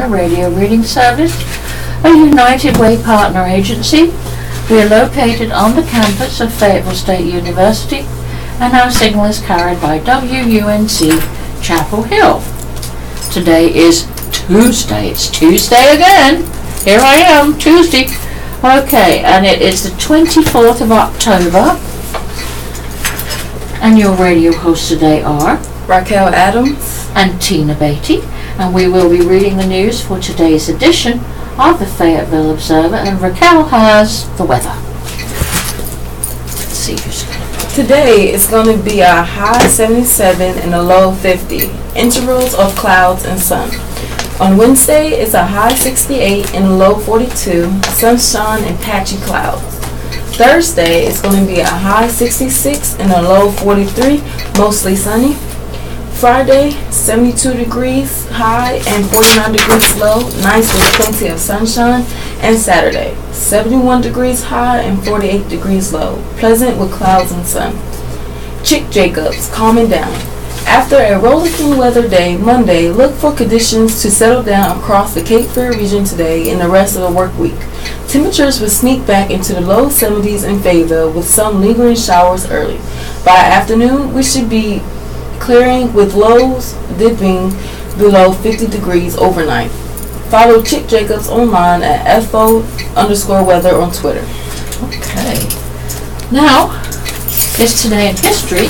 Partner Radio Reading Service, a United Way Partner agency. We are located on the campus of Fayetteville State University, and our signal is carried by WUNC Chapel Hill. Today is Tuesday. It's Tuesday again. Here I am, Tuesday. Okay, and it is the 24th of October. And your radio hosts today are Raquel Adams and Tina Beatty, and we will be reading the news for today's edition of the Fayetteville Observer, and Raquel has the weather. Let's see who's going to. Today is going to be a high 77 and a low 50, intervals of clouds and sun. On Wednesday, it's a high 68 and a low 42, sunshine and patchy clouds. Thursday, it's going to be a high 66 and a low 43, mostly sunny. Friday, 72 degrees high and 49 degrees low, nice with plenty of sunshine. And Saturday, 71 degrees high and 48 degrees low, pleasant with clouds and sun. Chick Jacobs, calming down. After a rollicking weather day Monday, look for conditions to settle down across the Cape Fear region today and the rest of the work week. Temperatures will sneak back into the low 70s in Fayetteville with some lingering showers early. By afternoon, we should be clearing with lows dipping below 50 degrees overnight. Follow Chick Jacobs online at FO_weather on Twitter. Okay. Now, it's Today in History.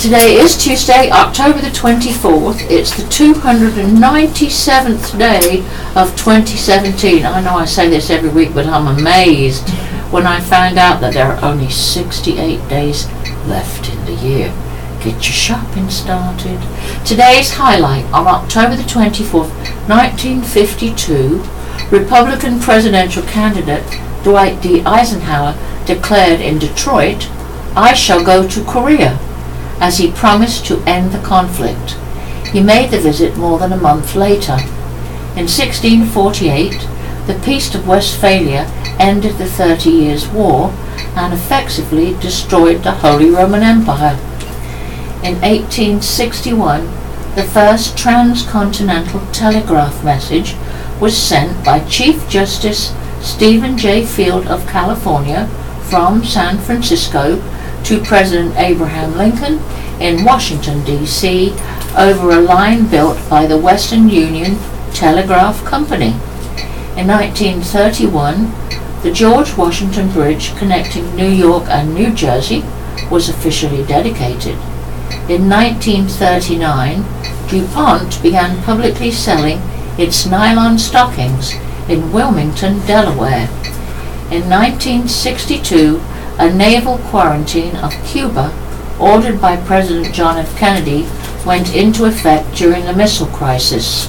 Today is Tuesday, October the 24th. It's the 297th day of 2017. I know I say this every week, but I'm amazed when I found out that there are only 68 days left in the year. Get your shopping started. Today's highlight: on October the 24th, 1952, Republican presidential candidate Dwight D. Eisenhower declared in Detroit, "I shall go to Korea," as he promised to end the conflict. He made the visit more than a month later. In 1648, the Peace of Westphalia ended the 30 Years' War and effectively destroyed the Holy Roman Empire. In 1861, the first transcontinental telegraph message was sent by Chief Justice Stephen J. Field of California from San Francisco to President Abraham Lincoln in Washington, D.C., over a line built by the Western Union Telegraph Company. In 1931, the George Washington Bridge connecting New York and New Jersey was officially dedicated. In 1939, DuPont began publicly selling its nylon stockings in Wilmington, Delaware. In 1962, a naval quarantine of Cuba, ordered by President John F. Kennedy, went into effect during the missile crisis.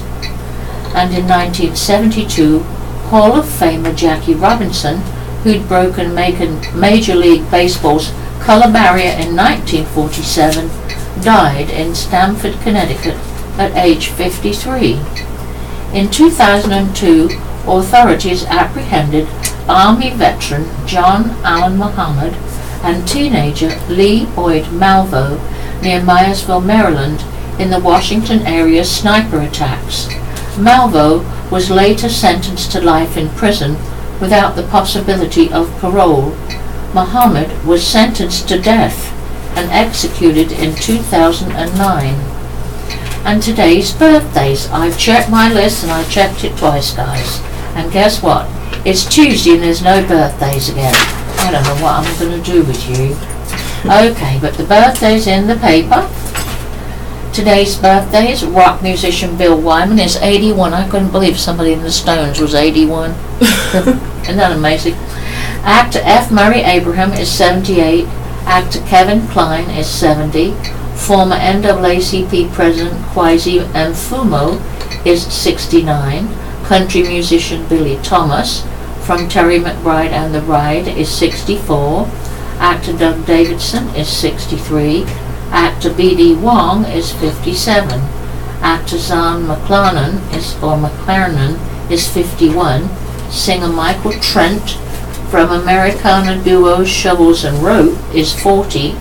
And in 1972, Hall of Famer Jackie Robinson, who'd broken Major League Baseball's color barrier in 1947, died in Stamford, Connecticut at age 53. In 2002, authorities apprehended Army veteran John Allen Muhammad and teenager Lee Boyd Malvo near Myersville, Maryland, in the Washington area sniper attacks. Malvo was later sentenced to life in prison without the possibility of parole. Muhammad was sentenced to death and executed in 2009. And today's birthdays. I've checked my list, and I checked it twice, guys. And guess what? It's Tuesday and there's no birthdays again. I don't know what I'm going to do with you. Okay, but the birthday's in the paper. Today's birthdays: rock musician Bill Wyman is 81. I couldn't believe somebody in the Stones was 81. Isn't that amazing? Actor F. Murray Abraham is 78. Actor Kevin Kline is 70. Former NAACP President Kwesi Mfumo is 69. Country musician Billy Thomas from Terry McBride and the Ride is 64. Actor Doug Davidson is 63. Actor B.D. Wong is 57. Actor Zahn McClarnon is 51. Singer Michael Trent from Americana duo Shovels and Rope is 40.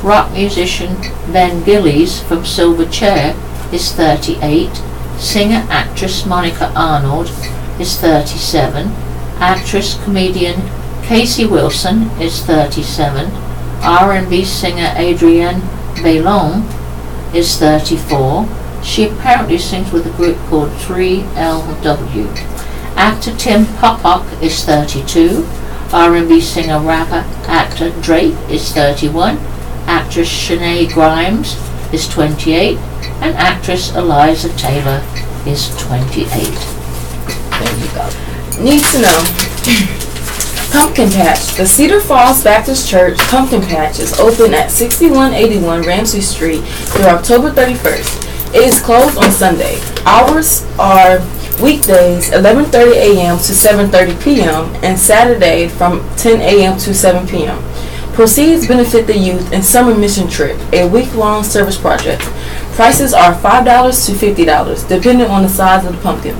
Rock musician Ben Gillies from Silverchair is 38. Singer-actress Monica Arnold is 37. Actress-comedian Casey Wilson is 37. R&B singer Adrienne Bailon is 34. She apparently sings with a group called 3LW. Actor Tim Popock is 32. R&B singer, rapper, actor Drake is 31. Actress Shanae Grimes is 28. And actress Eliza Taylor is 28. There you go. Need to know. Pumpkin Patch. The Cedar Falls Baptist Church Pumpkin Patch is open at 6181 Ramsey Street through October 31st. It is closed on Sunday. Hours are weekdays 11:30 a.m. to 7:30 p.m. and Saturday from 10 a.m. to 7 p.m. Proceeds benefit the youth in Summer Mission Trip, a week-long service project. Prices are $5 to $50, depending on the size of the pumpkin.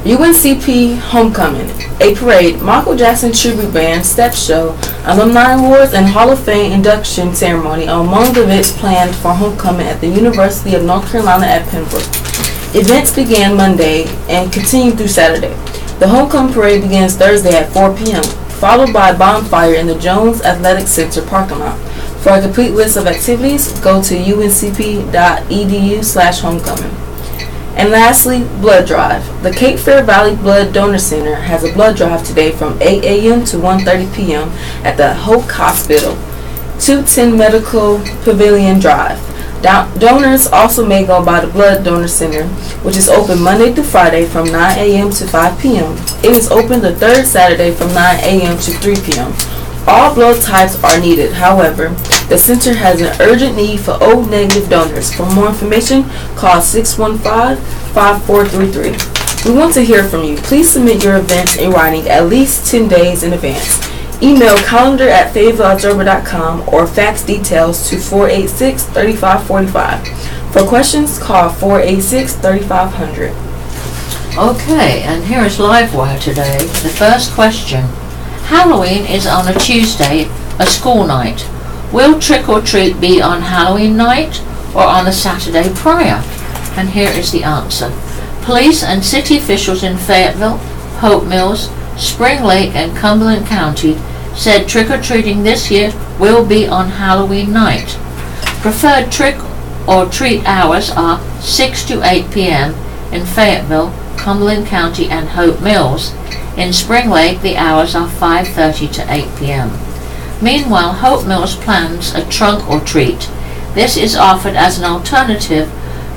UNCP Homecoming, a parade, Michael Jackson Tribute Band, Step Show, Alumni Awards, and Hall of Fame induction ceremony are among the events planned for homecoming at the University of North Carolina at Pembroke. Events began Monday and continue through Saturday. The homecoming parade begins Thursday at 4 p.m., followed by a bonfire in the Jones Athletic Center parking lot. For a complete list of activities, go to uncp.edu/homecoming. And lastly, blood drive. The Cape Fear Valley Blood Donor Center has a blood drive today from 8 a.m. to 1:30 p.m. at the Hope Hospital, 210 Medical Pavilion Drive. Donors also may go by the Blood Donor Center, which is open Monday through Friday from 9 a.m. to 5 p.m. It is open the third Saturday from 9 a.m. to 3 p.m. All blood types are needed. However, the center has an urgent need for O negative donors. For more information, call 615-5433. We want to hear from you. Please submit your events in writing at least 10 days in advance. Email calendar@fayettevilleobserver.com or fax details to 486-3545. For questions, call 486-3500. Okay, and here is Livewire today. The first question. Halloween is on a Tuesday, a school night. Will trick or treat be on Halloween night or on the Saturday prior? And here is the answer. Police and city officials in Fayetteville, Hope Mills, Spring Lake, and Cumberland County said trick-or-treating this year will be on Halloween night. Preferred trick or treat hours are 6 to 8 p.m. in Fayetteville, Cumberland County, and Hope Mills. In Spring Lake, the hours are 5:30 to 8 p.m. Meanwhile, Hope Mills plans a trunk or treat. This is offered as an alternative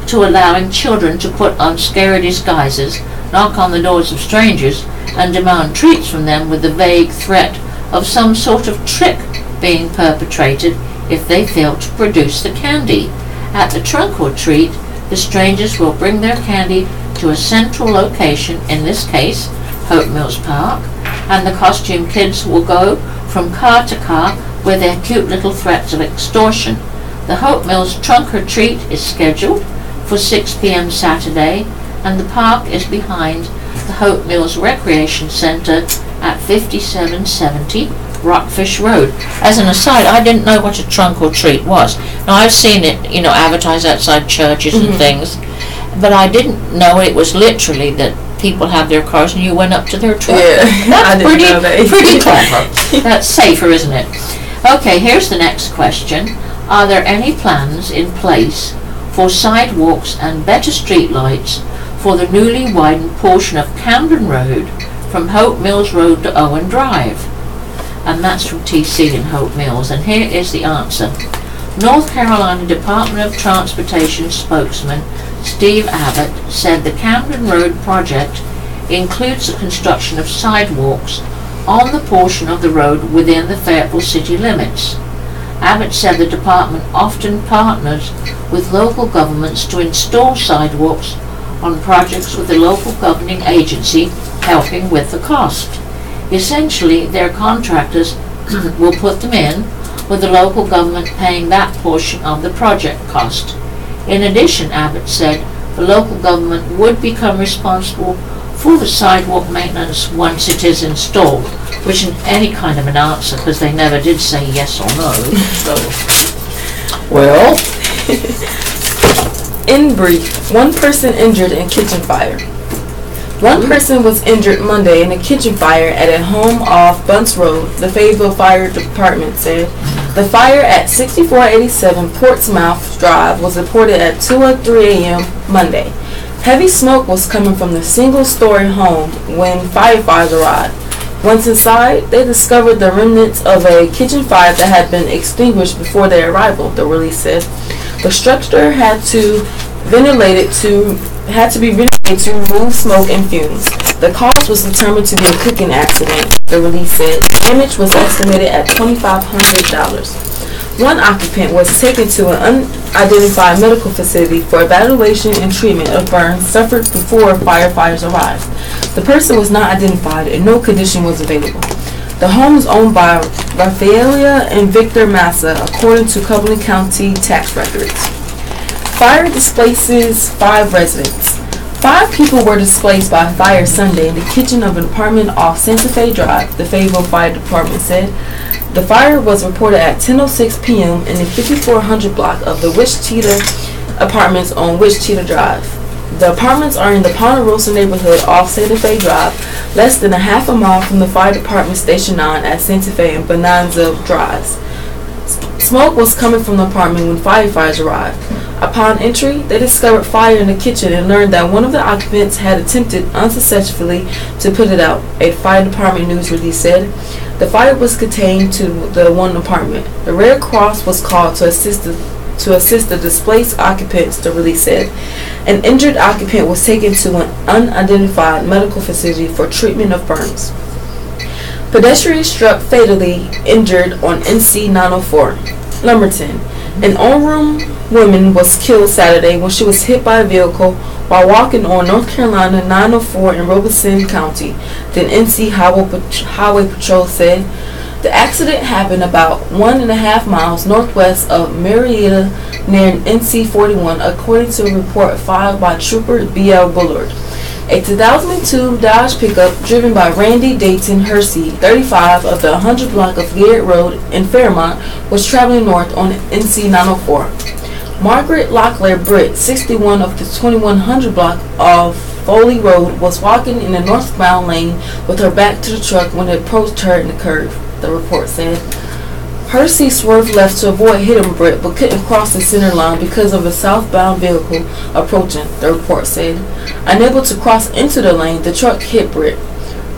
to allowing children to put on scary disguises, knock on the doors of strangers, and demand treats from them with the vague threat of some sort of trick being perpetrated if they fail to produce the candy. At the trunk or treat, the strangers will bring their candy to a central location, in this case, Hope Mills Park, and the costume kids will go from car to car with their cute little threats of extortion. The Hope Mills Trunk or Treat is scheduled for 6 p.m. Saturday, and the park is behind the Hope Mills Recreation Center at 5770 Rockfish Road. As an aside, I didn't know what a trunk or treat was. Now, I've seen it, advertised outside churches and things, but I didn't know it was literally that people have their cars and you went up to their truck. Yeah, that's pretty clever. That's safer, isn't it? Okay, here's the next question. Are there any plans in place for sidewalks and better street lights for the newly widened portion of Camden Road from Hope Mills Road to Owen Drive? And that's from TC in Hope Mills. And here is the answer. North Carolina Department of Transportation spokesman Steve Abbott said the Camden Road project includes the construction of sidewalks on the portion of the road within the Fayetteville city limits. Abbott said the department often partners with local governments to install sidewalks on projects with the local governing agency helping with the cost. Essentially, their contractors will put them in, with the local government paying that portion of the project cost. In addition, Abbott said the local government would become responsible for the sidewalk maintenance once it is installed, which isn't any kind of an answer because they never did say yes or no. So, well, In brief, one person injured in kitchen fire. One person was injured Monday in a kitchen fire at a home off Bunce Road, the Fayetteville Fire Department said. The fire at 6487 Portsmouth Drive was reported at 2:03 a.m. Monday. Heavy smoke was coming from the single-story home when firefighters arrived. Once inside, they discovered the remnants of a kitchen fire that had been extinguished before their arrival, the release said. The structure had to be ventilated to remove smoke and fumes. The cause was determined to be a cooking accident, the release said. Damage was estimated at $2,500. One occupant was taken to an unidentified medical facility for evaluation and treatment of burns suffered before firefighters arrived. The person was not identified and no condition was available. The home is owned by Rafaela and Victor Massa, according to Cumberland County tax records. Fire displaces 5 residents. 5 people were displaced by fire Sunday in the kitchen of an apartment off Santa Fe Drive, the Fayetteville Fire Department said. The fire was reported at 10:06 p.m. in the 5400 block of the Wichita Apartments on Wichita Drive. The apartments are in the Ponderosa neighborhood off Santa Fe Drive, less than a half a mile from the fire department Station 9 at Santa Fe and Bonanza Drives. Smoke was coming from the apartment when firefighters arrived. Upon entry, they discovered fire in the kitchen and learned that one of the occupants had attempted unsuccessfully to put it out, a fire department news release said. The fire was contained to the one apartment. The Red Cross was called to assist the displaced occupants, the release said. An injured occupant was taken to an unidentified medical facility for treatment of burns. Pedestrian struck fatally, injured on NC 904. Lumberton. An on-room woman was killed Saturday when she was hit by a vehicle while walking on North Carolina 904 in Robeson County, the NC Highway Patrol said. The accident happened about 1.5 miles northwest of Marietta near NC 41, according to a report filed by Trooper B.L. Bullard. A 2002 Dodge pickup driven by Randy Dayton Hersey, 35, of the 100 block of Garrett Road in Fairmont was traveling north on NC 904. Margaret Locklear Britt, 61, of the 2100 block of Foley Road was walking in the northbound lane with her back to the truck when it approached her in the curve, the report said. Hersey swerved left to avoid hitting Britt but couldn't cross the center line because of a southbound vehicle approaching, the report said. Unable to cross into the lane, the truck hit Britt.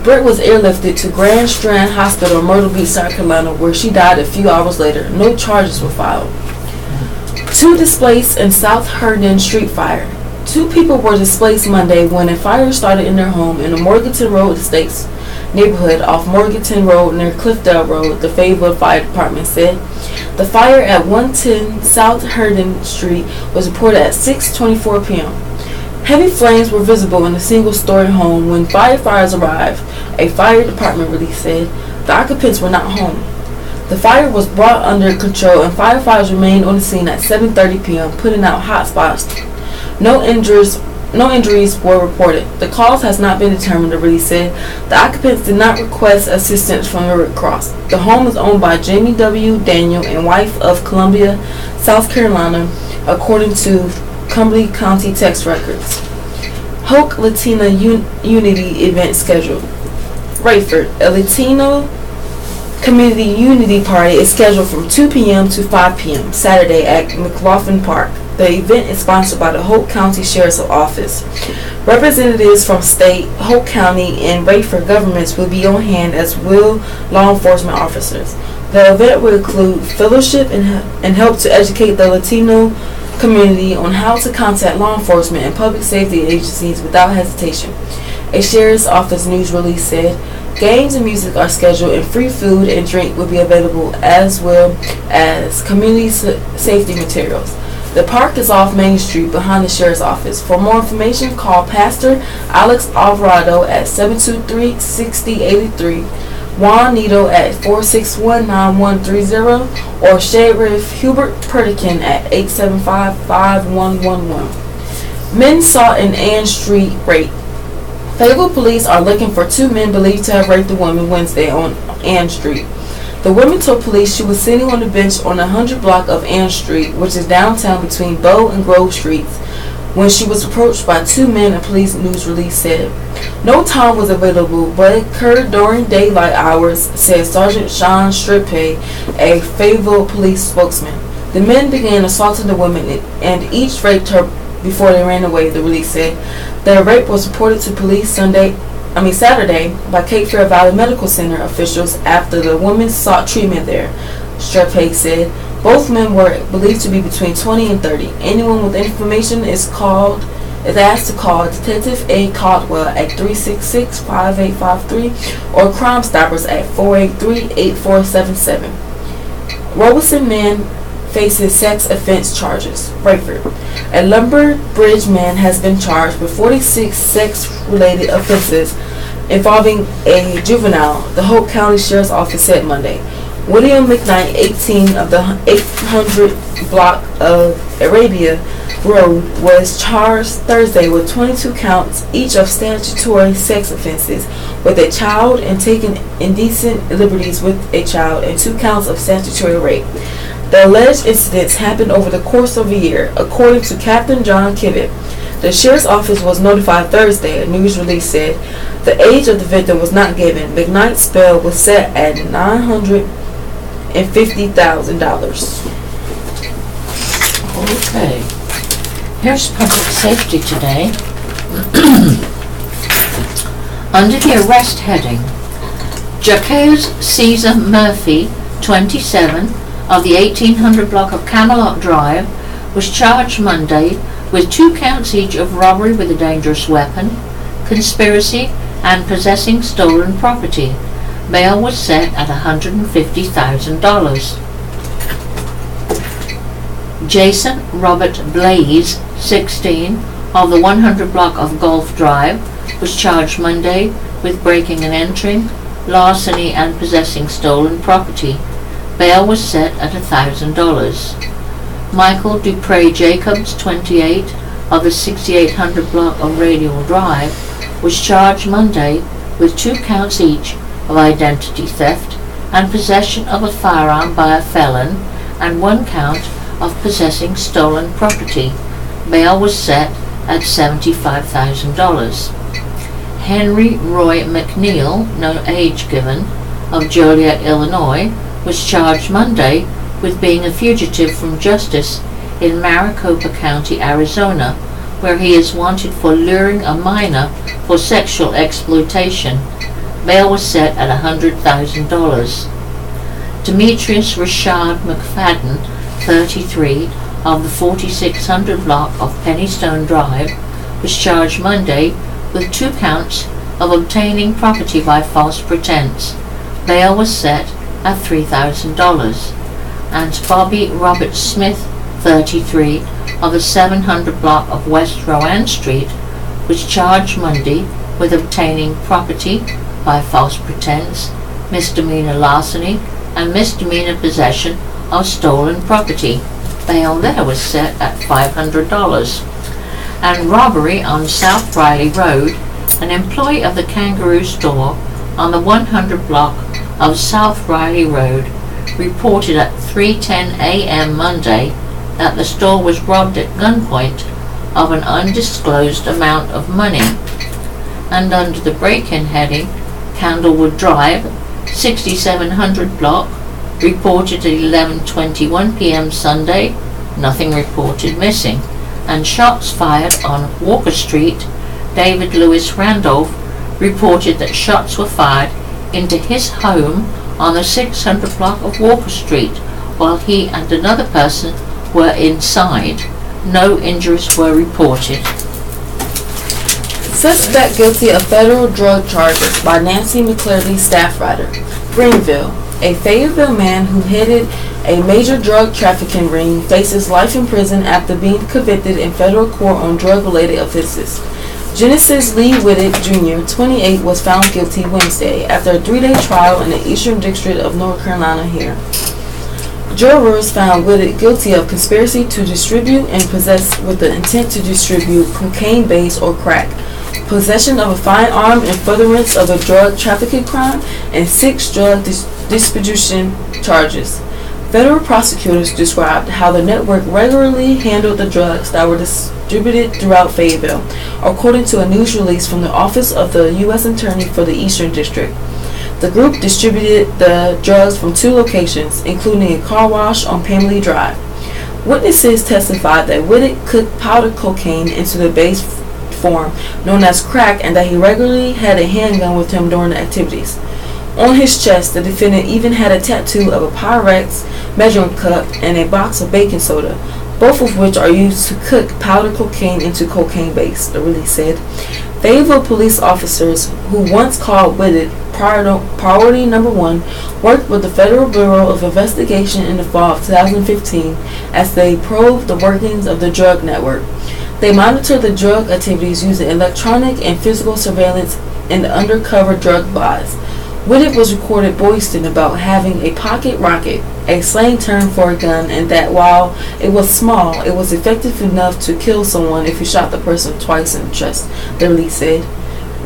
Britt was airlifted to Grand Strand Hospital in Myrtle Beach, South Carolina, where she died a few hours later. No charges were filed. 2 displaced in South Herndon street fire. 2 people were displaced Monday when a fire started in their home in the Morganton Road Estates neighborhood off Morganton Road near Cliffdale Road, the Fayetteville Fire Department said. The fire at 110 South Herndon Street was reported at 6:24 p.m. Heavy flames were visible in a single-story home when firefighters arrived, a fire department release said. The occupants were not home. The fire was brought under control and firefighters remained on the scene at 7:30 p.m., putting out hot spots. No injuries were reported. The cause has not been determined, the release said. The occupants did not request assistance from the Red Cross. The home is owned by Jamie W. Daniel and wife of Columbia, South Carolina, according to Cumberland County tax records. Hoke Latina Unity event scheduled. Rayford, a Latino Community Unity Party is scheduled from 2 p.m. to 5 p.m. Saturday at McLaughlin Park. The event is sponsored by the Hoke County Sheriff's Office. Representatives from state, Hoke County, and Rayford governments will be on hand, as will law enforcement officers. The event will include fellowship and help to educate the Latino community on how to contact law enforcement and public safety agencies without hesitation. A Sheriff's Office news release said. Games and music are scheduled and free food and drink will be available, as well as community safety materials. The park is off Main Street behind the Sheriff's Office. For more information, call Pastor Alex Alvarado at 723-6083, Juan Nito at 461-9130, or Sheriff Hubert Perdican at 875-5111. Men sought in Ann Street rape. Fayetteville police are looking for 2 men believed to have raped a woman Wednesday on Ann Street. The woman told police she was sitting on the bench on the 100 block of Ann Street, which is downtown between Bow and Grove Streets, when she was approached by two men, a police news release said. No time was available, but it occurred during daylight hours, said Sergeant Sean Strippe, a Fayetteville police spokesman. The men began assaulting the woman and each raped her before they ran away, the release said. The rape was reported to police Saturday by Cape Fear Valley Medical Center officials after the woman sought treatment there, Strippe said. Both men were believed to be between 20 and 30. Anyone with information is asked to call Detective A. Caldwell at 366-5853 or Crime Stoppers at 483-8477. Robeson man faces sex offense charges. Rayford. A Lumber Bridge man has been charged with 46 sex-related offenses involving a juvenile, the Hope County Sheriff's Office said Monday. William McKnight, 18, of the 800 block of Arabia Road, was charged Thursday with 22 counts, each of statutory sex offenses with a child and taking indecent liberties with a child, and 2 counts of statutory rape. The alleged incidents happened over the course of a year, according to Captain John Kivett. The sheriff's office was notified Thursday, a news release said. The age of the victim was not given. McKnight's bail was set at $950,000. Okay. Here's public safety today. Under the arrest heading, Jacques Caesar Murphy, 27, of the 1800 block of Camelot Drive, was charged Monday with 2 counts each of robbery with a dangerous weapon, conspiracy, and possessing stolen property. Bail was set at $150,000. Jason Robert Blaze, 16, of the 100 block of Gulf Drive, was charged Monday with breaking and entering, larceny, and possessing stolen property. Bail was set at $1,000. Michael Dupre Jacobs, 28, of the 6800 block of Radial Drive, was charged Monday with 2 counts each of identity theft and possession of a firearm by a felon, and 1 count of possessing stolen property. Bail was set at $75,000. Henry Roy McNeil, no age given, of Joliet, Illinois, was charged Monday with being a fugitive from justice in Maricopa County, Arizona, where he is wanted for luring a minor for sexual exploitation. Bail was set at $100,000. Demetrius Rashad McFadden, 33, of the 4600 block of Pennystone Drive, was charged Monday with 2 counts of obtaining property by false pretense. Bail was set at $3,000. And Bobby Robert Smith, 33, of the 700 block of West Rowan Street, was charged Monday with obtaining property by false pretense, misdemeanor larceny, and misdemeanor possession of stolen property. Bail there was set at $500. And robbery on South Riley Road, an employee of the Kangaroo Store on the 100 block of South Riley Road reported at 3:10 a.m. Monday that the store was robbed at gunpoint of an undisclosed amount of money. And under the break-in heading, Candlewood Drive, 6700 block, reported at 11:21 p.m. Sunday, nothing reported missing. And shots fired on Walker Street, David Lewis Randolph reported that shots were fired into his home on the 600 block of Walker Street while he and another person were inside. No injuries were reported. Suspect guilty of federal drug charges by Nancy McCleary, staff writer. Greenville. A Fayetteville man who headed a major drug trafficking ring faces life in prison after being convicted in federal court on drug-related offenses. Genesis Lee Whittick Jr., 28, was found guilty Wednesday after a 3-day trial in the Eastern District of North Carolina here. Jurors found Whittick guilty of conspiracy to distribute and possess with the intent to distribute cocaine base or crack, possession of a firearm in furtherance of a drug trafficking crime, and 6 drug distribution charges. Federal prosecutors described how the network regularly handled the drugs that were distributed throughout Fayetteville, according to a news release from the Office of the U.S. Attorney for the Eastern District. The group distributed the drugs from 2 locations, including a car wash on Pamela Drive. Witnesses testified that Whitted cooked powdered cocaine into the base form known as crack, and that he regularly had a handgun with him during the activities. On his chest, the defendant even had a tattoo of a Pyrex measuring cup and a box of baking soda, both of which are used to cook powdered cocaine into cocaine base, the release said. Fayetteville police officers, who once called Whitted Priority Number 1, worked with the Federal Bureau of Investigation in the fall of 2015 as they probed the workings of the drug network. They monitored the drug activities using electronic and physical surveillance and undercover drug buys. Whitted was recorded boasting about having a pocket rocket, a slang term for a gun, and that while it was small, it was effective enough to kill someone if you shot the person twice in the chest, the release said.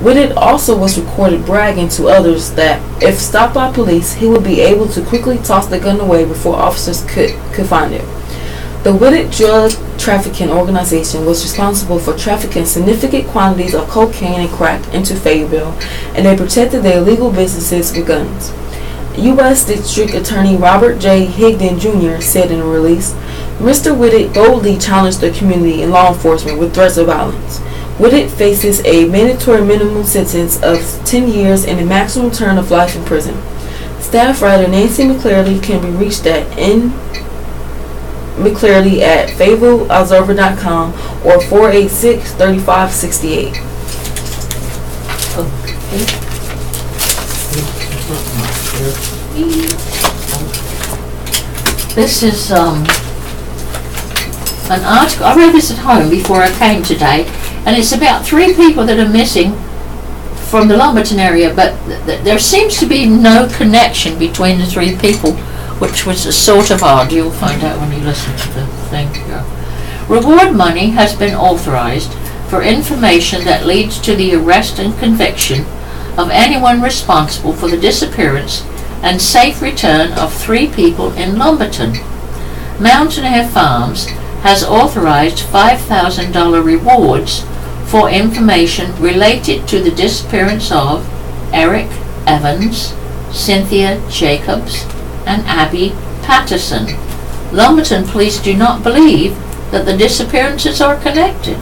Whitted also was recorded bragging to others that if stopped by police, he would be able to quickly toss the gun away before officers could find it. The Whitted drug trafficking organization was responsible for trafficking significant quantities of cocaine and crack into Fayetteville, and they protected their illegal businesses with guns. U.S. District Attorney Robert J. Higdon Jr. said in a release, Mr. Whitted boldly challenged the community and law enforcement with threats of violence. Whitted faces a mandatory minimum sentence of 10 years and a maximum term of life in prison. Staff writer Nancy McCleary can be reached at McCleary at FayettevilleObserver.com or 486-3568. This is an article. I read this at home before I came today, and it's about 3 people that are missing from the Lumberton area, but there seems to be no connection between the 3 people, which was sort of odd. You'll find out when you listen to the thing here. Reward money has been authorized for information that leads to the arrest and conviction of anyone responsible for the disappearance and safe return of 3 people in Lumberton. Mountain Air Farms has authorized $5,000 rewards for information related to the disappearance of Eric Evans, Cynthia Jacobs, and Abby Patterson. Lumberton police do not believe that the disappearances are connected.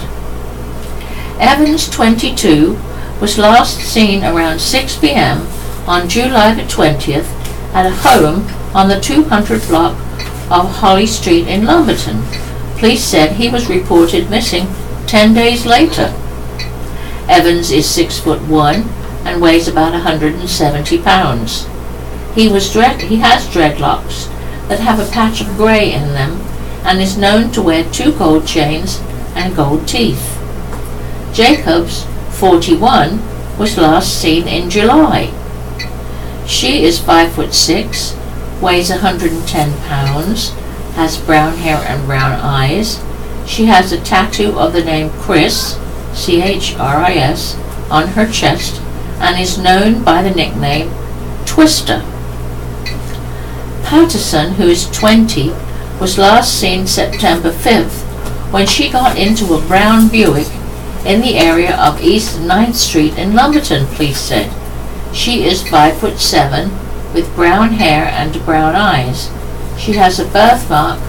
Evans, 22, was last seen around 6 p.m. on July the 20th at a home on the 200 block of Holly Street in Lumberton. Police said he was reported missing 10 days later. Evans is 6'1" and weighs about 170 pounds. He has dreadlocks that have a patch of grey in them and is known to wear 2 gold chains and gold teeth. Jacobs, 41, was last seen in July. She is 5'6", weighs 110 pounds, has brown hair and brown eyes. She has a tattoo of the name Chris, C-H-R-I-S, on her chest and is known by the nickname Twister. Patterson, who is 20, was last seen September 5th when she got into a brown Buick in the area of East 9th Street in Lumberton, police said. She is 5'7", with brown hair and brown eyes. She has a birthmark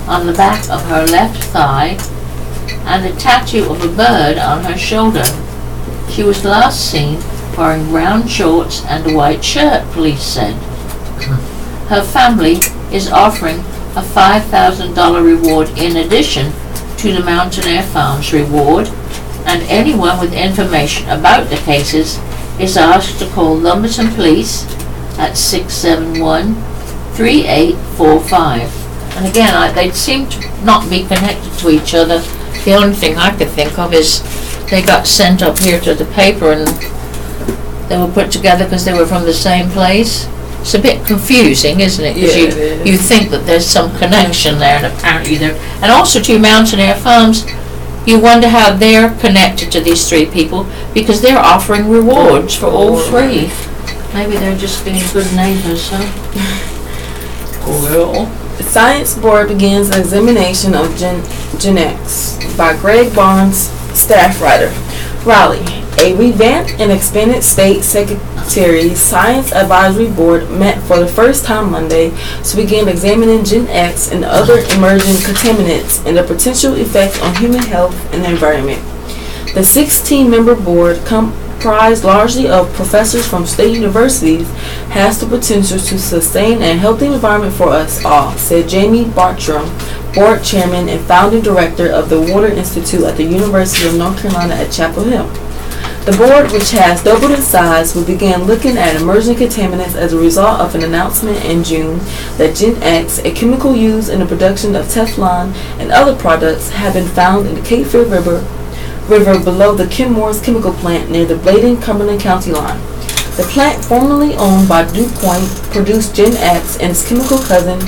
on the back of her left thigh and a tattoo of a bird on her shoulder. She was last seen wearing brown shorts and a white shirt, police said. Her family is offering a $5,000 reward in addition to the Mountain Air Farms reward, and anyone with information about the cases is asked to call Lumberton Police at 671-3845. And again, they seem to not be connected to each other. The only thing I could think of is they got sent up here to the paper and they were put together because they were from the same place. It's a bit confusing, isn't it? Because you think that there's some connection there, and apparently there. And also to Mountain Air Farms, you wonder how they're connected to these 3 people, because they're offering rewards for all 3. Maybe they're just being good neighbors, huh? Well. The Science Board begins examination of Gen X by Greg Barnes, staff writer. Raleigh. A revamped and expanded State Secretary's Science Advisory Board met for the first time Monday to begin examining Gen X and other emerging contaminants and their potential effects on human health and the environment. The 16-member board, comprised largely of professors from state universities, has the potential to sustain a healthy environment for us all, said Jamie Bartram, board chairman and founding director of the Water Institute at the University of North Carolina at Chapel Hill. The board, which has doubled in size, will begin looking at emerging contaminants as a result of an announcement in June that Gen X, a chemical used in the production of Teflon and other products, have been found in the Cape Fear River below the Kenmore's chemical plant near the Bladen-Cumberland County line. The plant, formerly owned by DuPont, produced Gen X and its chemical cousin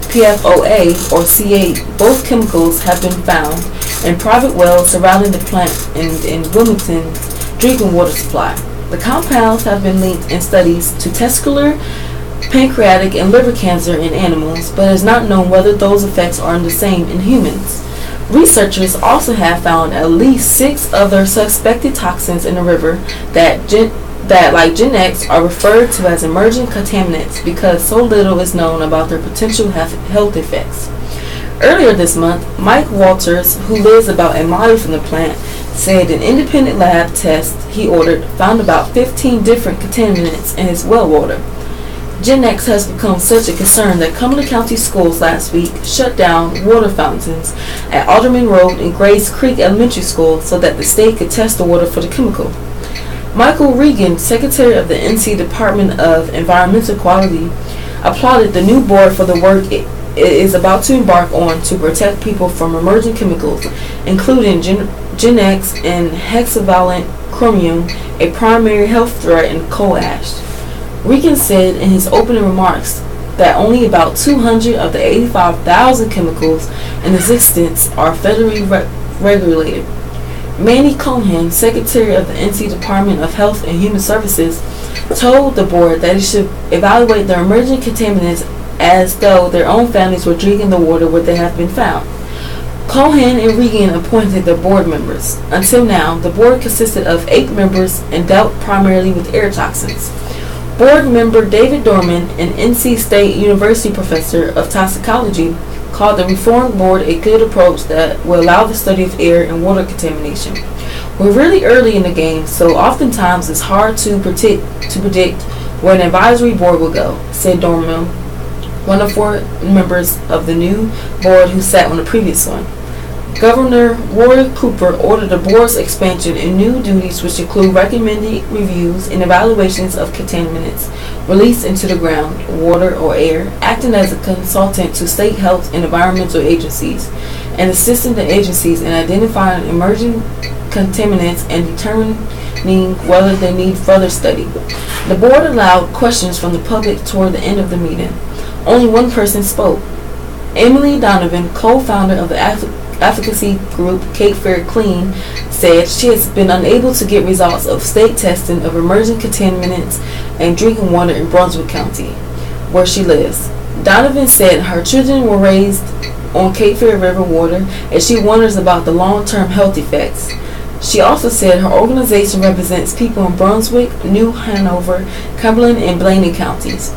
PFOA or C8. Both chemicals have been found in private wells surrounding the plant and in Wilmington's drinking water supply. The compounds have been linked in studies to testicular, pancreatic, and liver cancer in animals, but it is not known whether those effects are the same in humans. Researchers also have found at least 6 other suspected toxins in the river that, like Gen X, are referred to as emerging contaminants because so little is known about their potential health effects. Earlier this month, Mike Walters, who lives about a mile from the plant, said an independent lab test he ordered found about 15 different contaminants in his well water. Gen X has become such a concern that Cumberland County Schools last week shut down water fountains at Alderman Road and Grace Creek Elementary School so that the state could test the water for the chemical. Michael Regan, Secretary of the NC Department of Environmental Quality, applauded the new board for the work it is about to embark on to protect people from emerging chemicals, including Gen X and hexavalent chromium, a primary health threat in coal ash. Regan said in his opening remarks that only about 200 of the 85,000 chemicals in existence are federally regulated. Manny Cohen, Secretary of the NC Department of Health and Human Services, told the board that it should evaluate the emerging contaminants as though their own families were drinking the water where they have been found. Cohen and Regan appointed the board members. Until now, the board consisted of 8 members and dealt primarily with air toxins. Board member David Dorman, an NC State University professor of toxicology, called the reformed board a good approach that will allow the study of air and water contamination. We're really early in the game, so oftentimes it's hard to predict where an advisory board will go, said Dorman, one of 4 members of the new board who sat on the previous one. Governor Roy Cooper ordered the board's expansion and new duties, which include recommending reviews and evaluations of contaminants released into the ground, water, or air, acting as a consultant to state health and environmental agencies, and assisting the agencies in identifying emerging contaminants and determining whether they need further study. The board allowed questions from the public toward the end of the meeting. Only one person spoke. Emily Donovan, co-founder of the advocacy group Cape Fear Clean, said she has been unable to get results of state testing of emerging contaminants and drinking water in Brunswick County, where she lives. Donovan said her children were raised on Cape Fear River water and she wonders about the long-term health effects. She also said her organization represents people in Brunswick, New Hanover, Cumberland, and Blaney counties.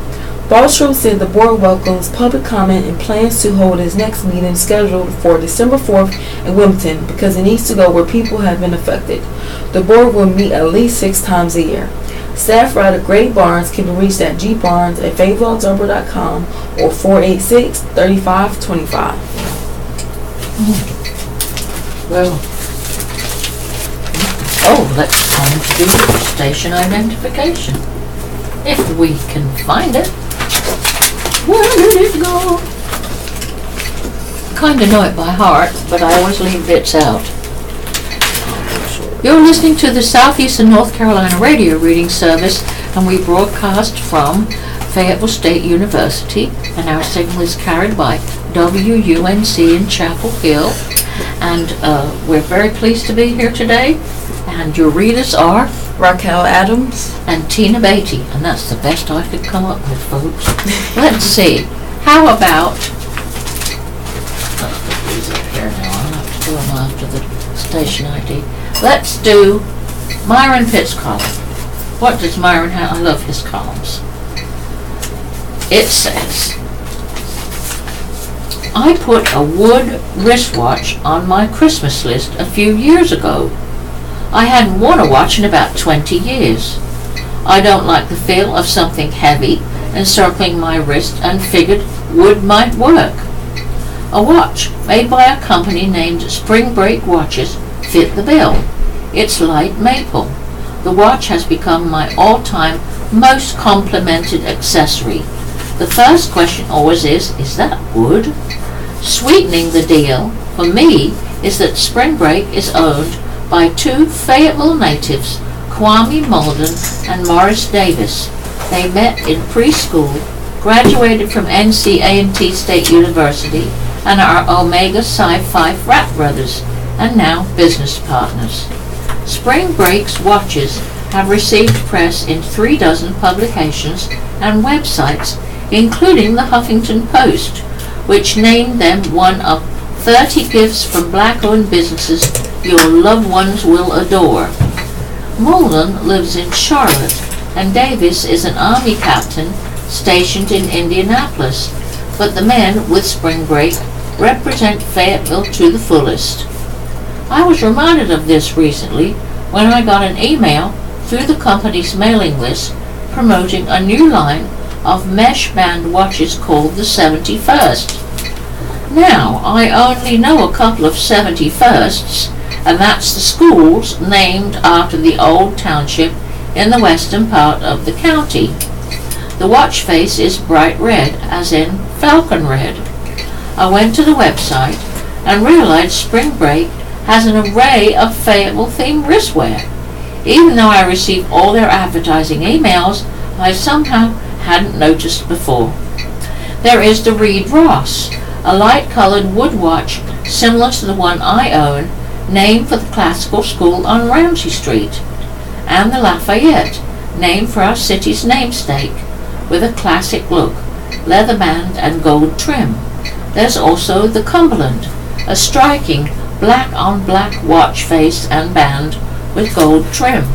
Bartram said the board welcomes public comment and plans to hold its next meeting scheduled for December 4th in Wilmington because it needs to go where people have been affected. The board will meet at least 6 times a year. Staff writer Greg Barnes can be reached at gbarnes@fayetteville.com or 486-3525. Well, let's time to do station identification. If we can find it. Where did it go? Kinda know it by heart, but I always leave bits out. You're listening to the Southeastern North Carolina radio reading service, and we broadcast from Fayetteville State University, and our signal is carried by WUNC in Chapel Hill. And we're very pleased to be here today, and your readers are Raquel Adams. And Tina Beatty. And that's the best I could come up with, folks. Let's see. How about... Let's put these up here now. I'll have to do them after the station ID. Let's do Myron Pitt's column. What does Myron have? I love his columns. It says, I put a wood wristwatch on my Christmas list a few years ago. I hadn't worn a watch in about 20 years. I don't like the feel of something heavy encircling my wrist and figured wood might work. A watch made by a company named Spring Break Watches fit the bill. It's light maple. The watch has become my all-time most complimented accessory. The first question always is that wood? Sweetening the deal, for me, is that Spring Break is owned by two Fayetteville natives, Kwame Malden and Morris Davis. They met in preschool, graduated from NC-A&T State University, and are Omega Psi Phi frat brothers, and now business partners. Spring Break's watches have received press in 36 publications and websites, including the Huffington Post, which named them one of 30 gifts from black-owned businesses your loved ones will adore. Mullen lives in Charlotte, and Davis is an Army captain stationed in Indianapolis, but the men with Spring Break represent Fayetteville to the fullest. I was reminded of this recently when I got an email through the company's mailing list promoting a new line of mesh band watches called the 71st. Now, I only know a couple of 71sts, and that's the schools named after the old township in the western part of the county. The watch face is bright red, as in falcon red. I went to the website and realized Spring Break has an array of Fayetteville-themed wristwear. Even though I receive all their advertising emails, I somehow hadn't noticed before. There is the Reed Ross, a light-colored wood watch similar to the one I own, named for the classical school on Ramsey Street, and the Lafayette, named for our city's namesake, with a classic look, leather band and gold trim. There's also the Cumberland, a striking black-on-black watch face and band with gold trim.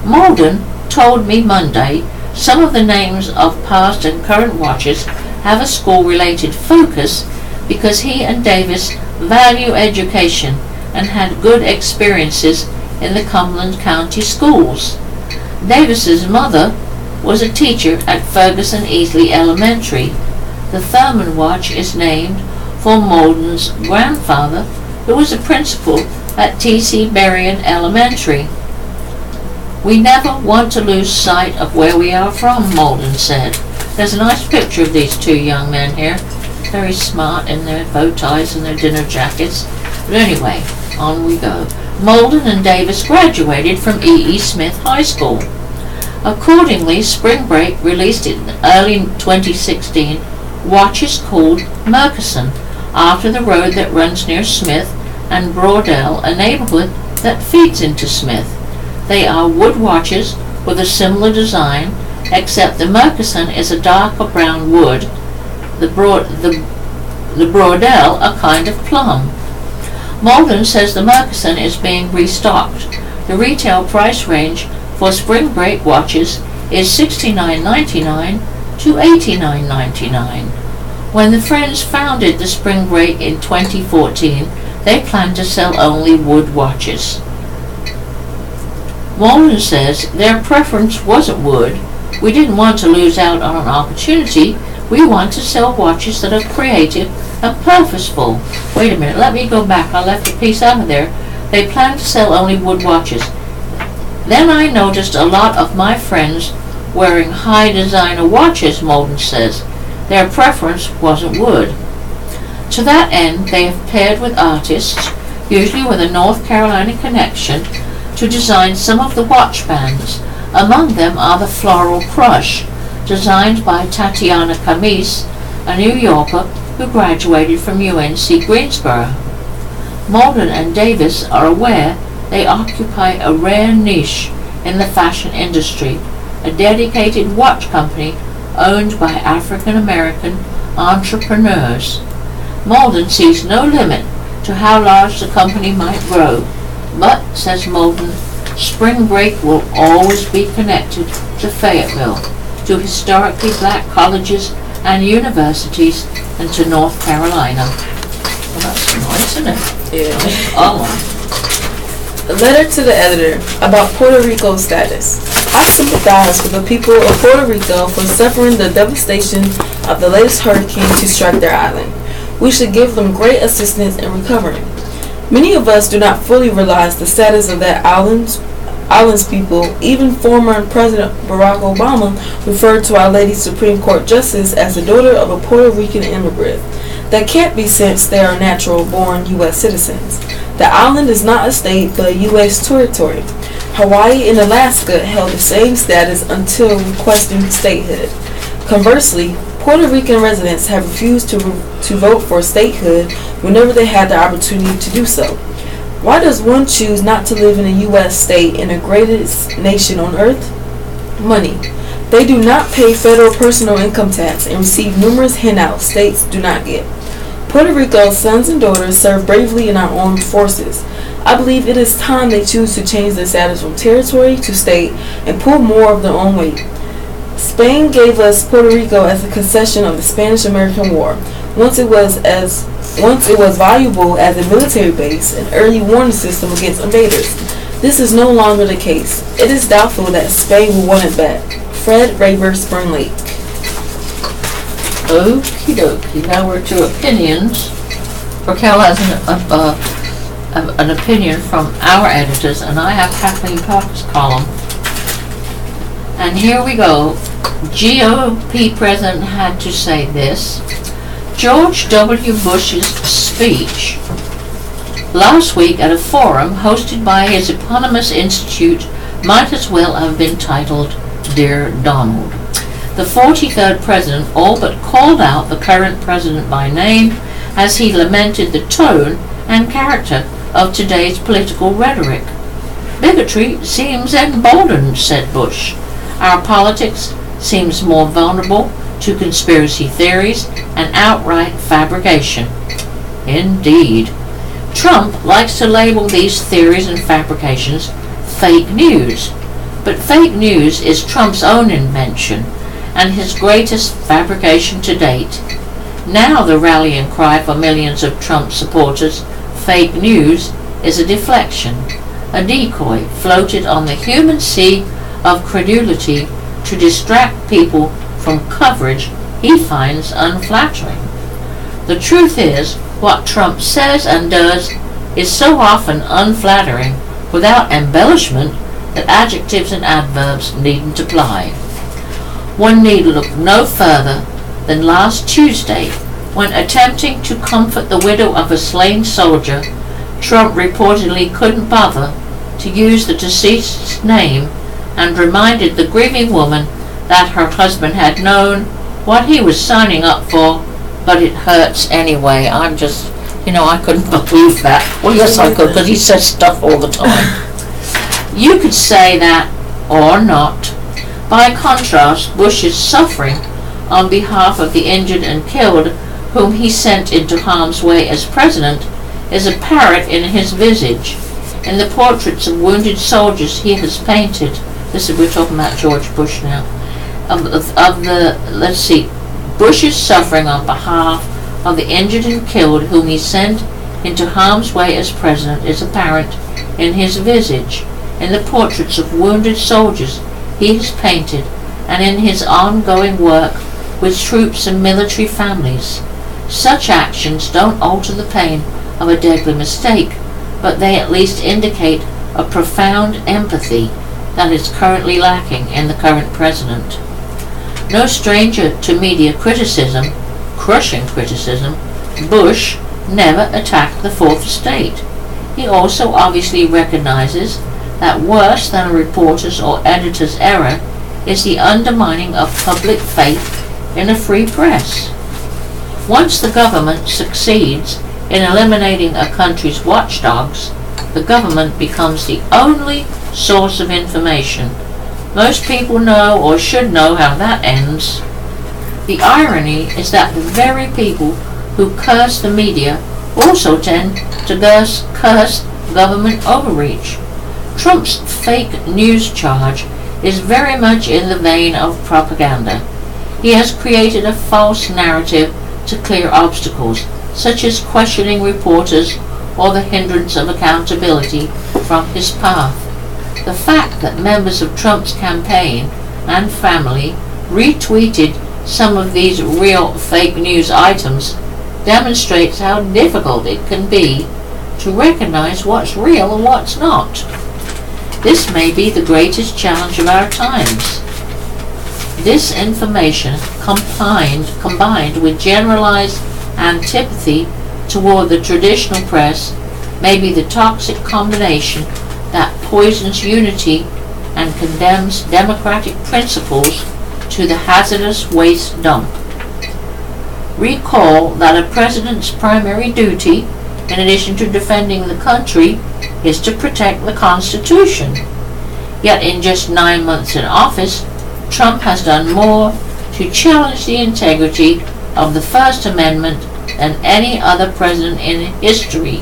Malden told me Monday some of the names of past and current watches have a school-related focus because he and Davis value education and had good experiences in the Cumberland County schools. Davis's mother was a teacher at Ferguson Easley Elementary. The Thurman watch is named for Malden's grandfather, who was a principal at T.C. Berrien Elementary. We never want to lose sight of where we are from, Malden said. There's a nice picture of these two young men here. Very smart in their bow ties and their dinner jackets. But anyway, on we go. Malden and Davis graduated from E.E. Smith High School. Accordingly, Spring Break released in early 2016 watches called Murchison, after the road that runs near Smith and Broadell, a neighborhood that feeds into Smith. They are wood watches with a similar design, except the Murchison is a darker brown wood, the Broadell a kind of plum. Malden says the Murchison is being restocked. The retail price range for Spring Break watches is $69.99 to $89.99. When the Friends founded the Spring Break in 2014, they planned to sell only wood watches. Malden says their preference wasn't wood. We didn't want to lose out on an opportunity. We want to sell watches that are creative and purposeful. Wait a minute, let me go back. I left a piece out of there. They plan to sell only wood watches. Then I noticed a lot of my friends wearing high designer watches, Malden says. Their preference wasn't wood. To that end, they have paired with artists, usually with a North Carolina connection, to design some of the watch bands. Among them are the Floral Crush, designed by Tatiana Camise, a New Yorker who graduated from UNC Greensboro. Malden and Davis are aware they occupy a rare niche in the fashion industry, a dedicated watch company owned by African American entrepreneurs. Malden sees no limit to how large the company might grow, but, says Malden, spring break will always be connected to Fayetteville, to historically black colleges and universities, and to North Carolina. Well, that's nice, isn't it? Yeah. Oh. A letter to the editor about Puerto Rico's status. I sympathize with the people of Puerto Rico for suffering the devastation of the latest hurricane to strike their island. We should give them great assistance in recovering. Many of us do not fully realize the status of that island's people. Even former President Barack Obama referred to Our Lady Supreme Court Justice as the daughter of a Puerto Rican immigrant. That can't be since they are natural-born U.S. citizens. The island is not a state but a U.S. territory. Hawaii and Alaska held the same status until requesting statehood. Conversely, Puerto Rican residents have refused to vote for statehood whenever they had the opportunity to do so. Why does one choose not to live in a U.S. state in the greatest nation on earth? Money. They do not pay federal personal income tax and receive numerous handouts states do not get. Puerto Rico's sons and daughters serve bravely in our armed forces. I believe it is time they choose to change their status from territory to state and pull more of their own weight. Spain gave us Puerto Rico as a concession of the Spanish-American War. Once it was valuable as a military base, an early warning system against invaders. This is no longer the case. It is doubtful that Spain will want it back. Fred Raver, Spring Lake. Okie dokie. Now we're to opinions. Raquel has an opinion from our editors, and I have Kathleen Parker's column. And here we go. GOP president had to say this. George W. Bush's speech last week at a forum hosted by his eponymous institute might as well have been titled Dear Donald. The 43rd president all but called out the current president by name as he lamented the tone and character of today's political rhetoric. Bigotry seems emboldened, said Bush. Our politics seems more vulnerable to conspiracy theories and outright fabrication. Indeed. Trump likes to label these theories and fabrications fake news. But fake news is Trump's own invention and his greatest fabrication to date. Now the rallying cry for millions of Trump supporters, fake news, is a deflection, a decoy floated on the human sea of credulity to distract people from coverage he finds unflattering. The truth is, what Trump says and does is so often unflattering, without embellishment, that adjectives and adverbs needn't apply. One need look no further than last Tuesday, when attempting to comfort the widow of a slain soldier, Trump reportedly couldn't bother to use the deceased's name and reminded the grieving woman that her husband had known what he was signing up for, but it hurts anyway. I couldn't believe that. Well, yes, I could, because he says stuff all the time. You could say that, or not. By contrast, Bush is suffering on behalf of the injured and killed, whom he sent into harm's way as president, is apparent in his visage. In the portraits of wounded soldiers he has painted, we're talking about George Bush now, Bush is suffering on behalf of the injured and killed, whom he sent into harm's way as president, is apparent in his visage, in the portraits of wounded soldiers he has painted, and in his ongoing work with troops and military families. Such actions don't alter the pain of a deadly mistake, but they at least indicate a profound empathy that is currently lacking in the current president. No stranger to media criticism, crushing criticism, Bush never attacked the Fourth Estate. He also obviously recognizes that worse than a reporter's or editor's error is the undermining of public faith in a free press. Once the government succeeds in eliminating a country's watchdogs, the government becomes the only source of information. Most people know or should know how that ends. The irony is that the very people who curse the media also tend to curse government overreach. Trump's fake news charge is very much in the vein of propaganda. He has created a false narrative to clear obstacles, such as questioning reporters or the hindrance of accountability from his path. The fact that members of Trump's campaign and family retweeted some of these real fake news items demonstrates how difficult it can be to recognize what's real and what's not. This may be the greatest challenge of our times. Disinformation combined with generalized antipathy toward the traditional press may be the toxic combination that poisons unity and condemns democratic principles to the hazardous waste dump. Recall that a president's primary duty, in addition to defending the country, is to protect the Constitution. Yet in just 9 months in office, Trump has done more to challenge the integrity of the First Amendment than any other president in history,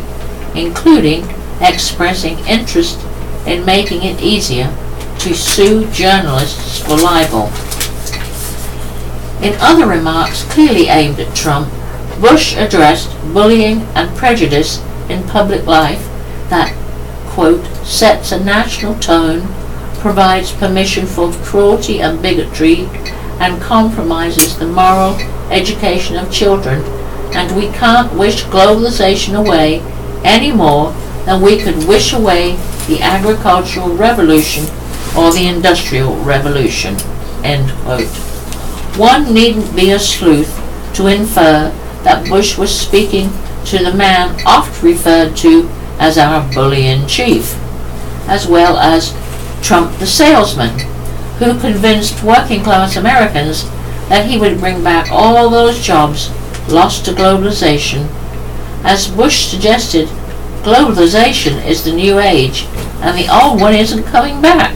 including expressing interest in making it easier to sue journalists for libel. In other remarks clearly aimed at Trump, Bush addressed bullying and prejudice in public life that, quote, sets a national tone, provides permission for cruelty and bigotry, and compromises the moral education of children, and we can't wish globalization away any more than we could wish away the agricultural revolution or the industrial revolution, end quote. One needn't be a sleuth to infer that Bush was speaking to the man oft referred to as our bully-in-chief, as well as Trump the salesman, who convinced working-class Americans that he would bring back all those jobs lost to globalization. As Bush suggested, globalization is the new age, and the old one isn't coming back.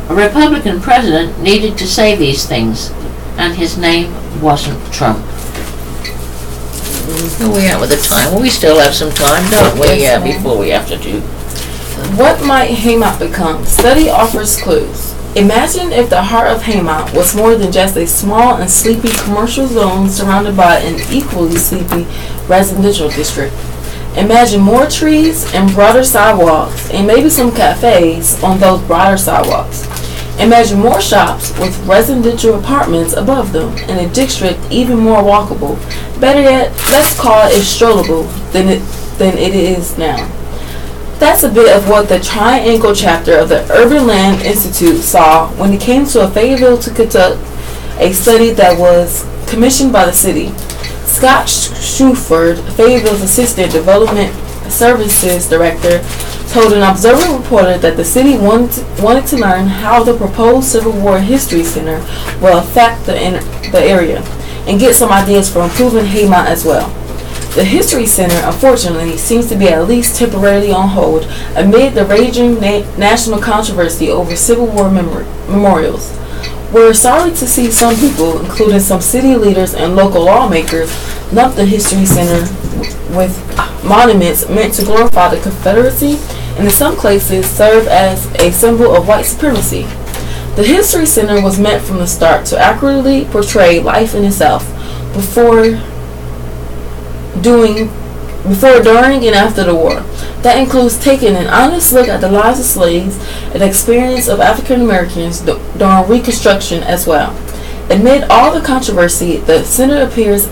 A Republican president needed to say these things, and his name wasn't Trump. Where are we at with the time? Well, we still have some time, don't we? Yes, Yeah, before we have to do. What might Haymont become? Study offers clues. Imagine if the heart of Haymont was more than just a small and sleepy commercial zone surrounded by an equally sleepy residential district. Imagine more trees and broader sidewalks and maybe some cafes on those broader sidewalks. Imagine more shops with residential apartments above them and a district even more walkable. Better yet, let's call it strollable than it is now. That's a bit of what the Triangle chapter of the Urban Land Institute saw when it came to Fayetteville to conduct a study that was commissioned by the city. Scott Shuford, Fayetteville's Assistant Development Services Director, told an observer reporter that the city wanted to learn how the proposed Civil War History Center will affect the area and get some ideas for improving Haymont as well. The History Center, unfortunately, seems to be at least temporarily on hold amid the raging national controversy over Civil War memorials. We're sorry to see some people, including some city leaders and local lawmakers, lump the History Center with monuments meant to glorify the Confederacy and in some cases serve as a symbol of white supremacy. The History Center was meant from the start to accurately portray life in itself before, during, and after the war. That includes taking an honest look at the lives of slaves and the experience of African Americans during Reconstruction as well. Amid all the controversy, the center appears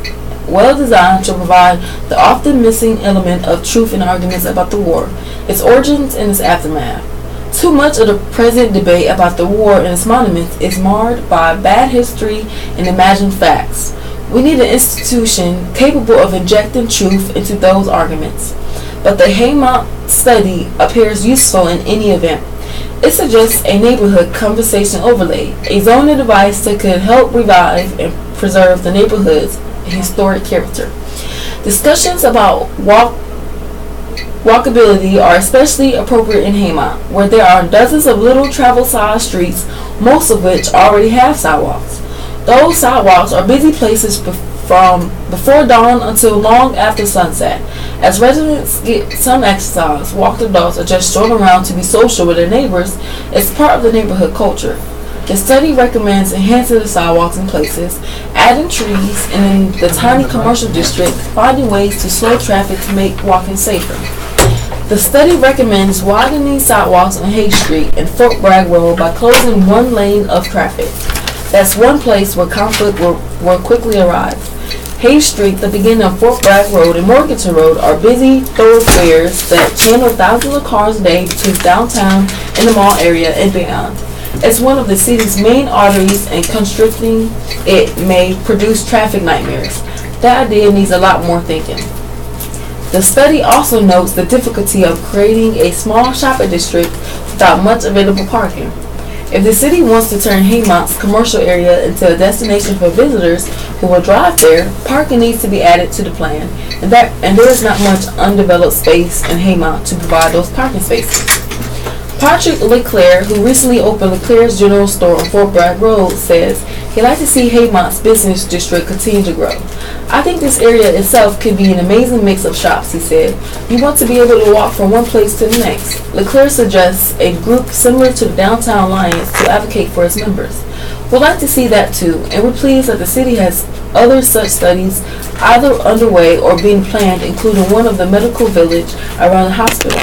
well designed to provide the often missing element of truth in arguments about the war, its origins and its aftermath. Too much of the present debate about the war and its monuments is marred by bad history and imagined facts. We need an institution capable of injecting truth into those arguments. But the Haymont study appears useful in any event. It suggests a neighborhood conversation overlay, a zoning device that could help revive and preserve the neighborhood's historic character. Discussions about walkability are especially appropriate in Haymont, where there are dozens of little travel-sized streets, most of which already have sidewalks. Those sidewalks are busy places from before dawn until long after sunset. As residents get some exercise, walk the dogs, or just stroll around to be social with their neighbors, it's part of the neighborhood culture. The study recommends enhancing the sidewalks in places, adding trees, and in the tiny commercial district, finding ways to slow traffic to make walking safer. The study recommends widening sidewalks on Hay Street and Fort Bragg Road by closing one lane of traffic. That's one place where conflict will quickly arrive. Hay Street, the beginning of Fort Bragg Road, and Morganton Road are busy thoroughfares that channel thousands of cars a day between downtown and the mall area and beyond. It's one of the city's main arteries, and constricting it may produce traffic nightmares. That idea needs a lot more thinking. The study also notes the difficulty of creating a small shopping district without much available parking. If the city wants to turn Haymont's commercial area into a destination for visitors who will drive there, parking needs to be added to the plan, and there is not much undeveloped space in Haymont to provide those parking spaces. Patrick Leclerc, who recently opened Leclerc's General Store on Fort Bragg Road, says he'd like to see Haymont's business district continue to grow. I think this area itself could be an amazing mix of shops, he said. You want to be able to walk from one place to the next. Leclerc suggests a group similar to the Downtown Alliance to advocate for its members. We'd like to see that too, and we're pleased that the city has other such studies either underway or being planned, including one of the medical village around the hospital,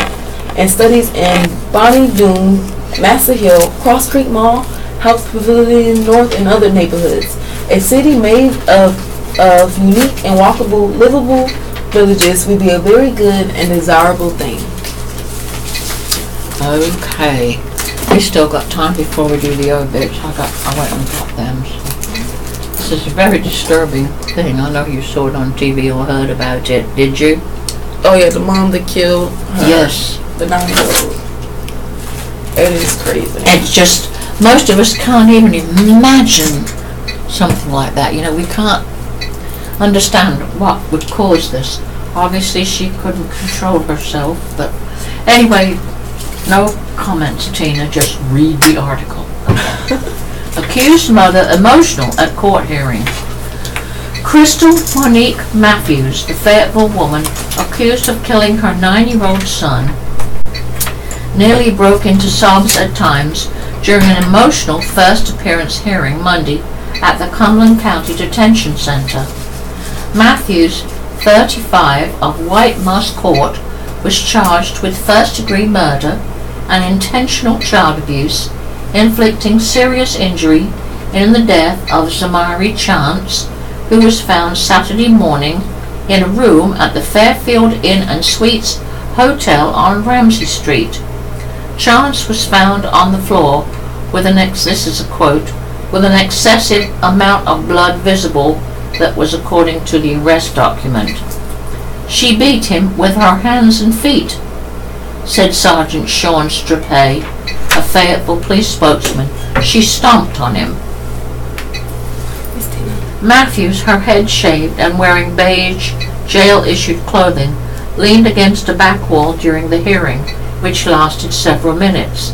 and studies in Bonnie Doon, Master Hill, Cross Creek Mall, Health Pavilion North, and other neighborhoods. A city made of unique and walkable, livable villages would be a very good and desirable thing. Okay. We still got time before we do the obits. I went and got them. So. This is a very disturbing thing. I know you saw it on TV or heard about it. Did you? Oh yeah, the mom that killed her. Yes. The 9-year-old. It is crazy. It's just, most of us can't even imagine something like that. You know, we can't understand what would cause this. Obviously, she couldn't control herself, but anyway, no comments, Tina. Just read the article. Accused mother emotional at court hearing. Crystal Monique Matthews, the Fayetteville woman accused of killing her 9-year-old son, nearly broke into sobs at times during an emotional first appearance hearing Monday at the Cumberland County Detention Center. Matthews, 35, of White Moss Court, was charged with first-degree murder and intentional child abuse, inflicting serious injury in the death of Zamari Chance, who was found Saturday morning in a room at the Fairfield Inn and Suites Hotel on Ramsey Street. Chance was found on the floor with this is a quote, with an excessive amount of blood visible. That was according to the arrest document. She beat him with her hands and feet, said Sergeant Sean Strapay, a Fayetteville police spokesman. She stomped on him. Matthews, her head shaved and wearing beige, jail-issued clothing, leaned against a back wall during the hearing, which lasted several minutes.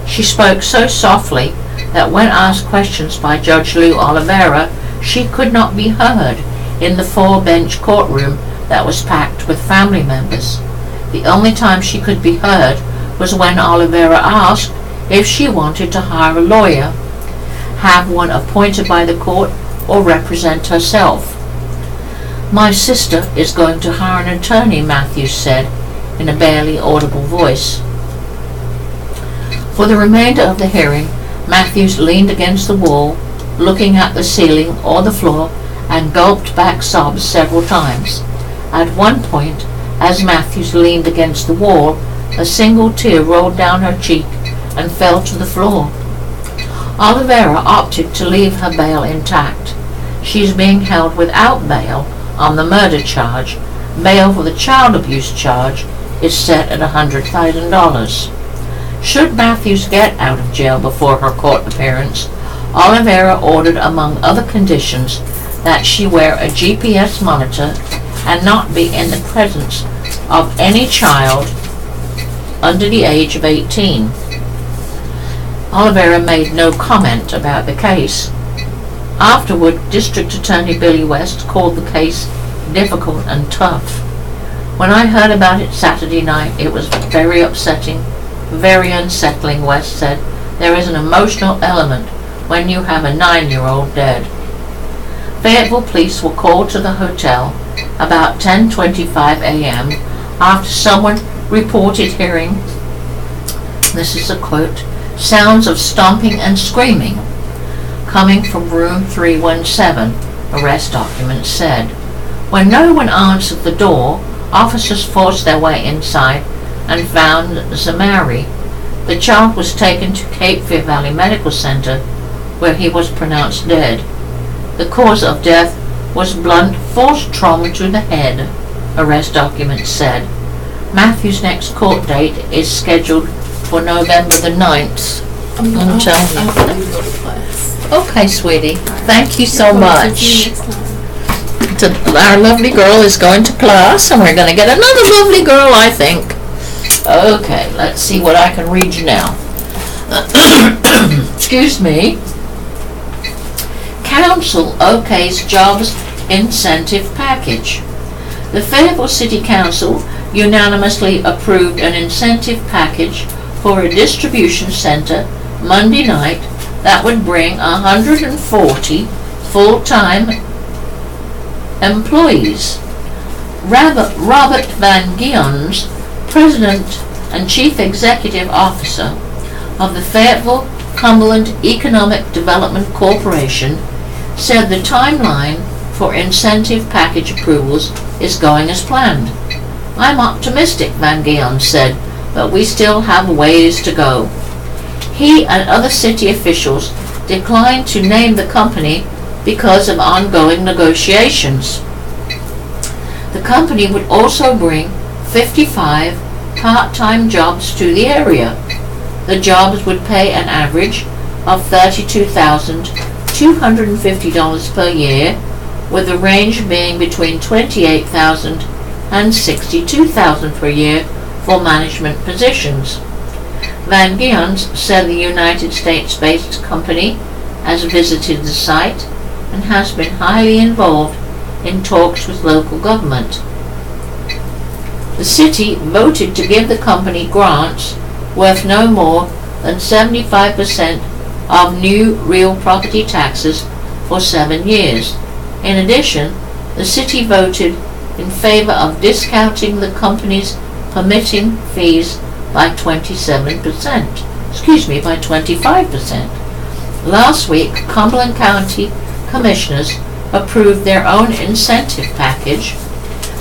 She spoke so softly that when asked questions by Judge Lou Oliveira, she could not be heard in the 4-bench courtroom that was packed with family members. The only time she could be heard was when Oliveira asked if she wanted to hire a lawyer, have one appointed by the court, or represent herself. My sister is going to hire an attorney, Matthews said in a barely audible voice. For the remainder of the hearing, Matthews leaned against the wall, looking at the ceiling or the floor, and gulped back sobs several times. At one point, as Matthews leaned against the wall, a single tear rolled down her cheek and fell to the floor. Oliveira opted to leave her bail intact. She is being held without bail on the murder charge. Bail for the child abuse charge is set at $100,000. Should Matthews get out of jail before her court appearance, Oliveira ordered, among other conditions, that she wear a GPS monitor and not be in the presence of any child under the age of 18. Oliveira made no comment about the case. Afterward, District Attorney Billy West called the case difficult and tough. When I heard about it Saturday night, it was very upsetting, very unsettling, West said. There is an emotional element when you have a 9-year-old dead. Fayetteville police were called to the hotel about 10:25 a.m. after someone reported hearing, this is a quote, sounds of stomping and screaming coming from room 317, arrest documents said. When no one answered the door, officers forced their way inside and found Zamari. The child was taken to Cape Fear Valley Medical Center, where he was pronounced dead. The cause of death was blunt force trauma to the head, arrest documents said. Matthew's next court date is scheduled for November the 9th. I'm telling you. Okay, sweetie. Thank you so much. Our lovely girl is going to class, and we're going to get another lovely girl, I think. Okay, let's see what I can read you now. Excuse me. Council okays jobs incentive package. The Fayetteville City Council unanimously approved an incentive package for a distribution center Monday night that would bring 140 full-time employees. Robert Van Gions, President and Chief Executive Officer of the Fayetteville Cumberland Economic Development Corporation, said the timeline for incentive package approvals is going as planned. I'm optimistic, Van Gions said, but we still have ways to go. He and other city officials declined to name the company because of ongoing negotiations. The company would also bring 55 part-time jobs to the area. The jobs would pay an average of $32,250 per year, with the range being between $28,000 and $62,000 per year for management positions. Van Gions said the United States-based company has visited the site and has been highly involved in talks with local government. The city voted to give the company grants worth no more than 75% of new real property taxes for 7 years. In addition, the city voted in favor of discounting the company's permitting fees by 25%. Last week, Cumberland County Commissioners approved their own incentive package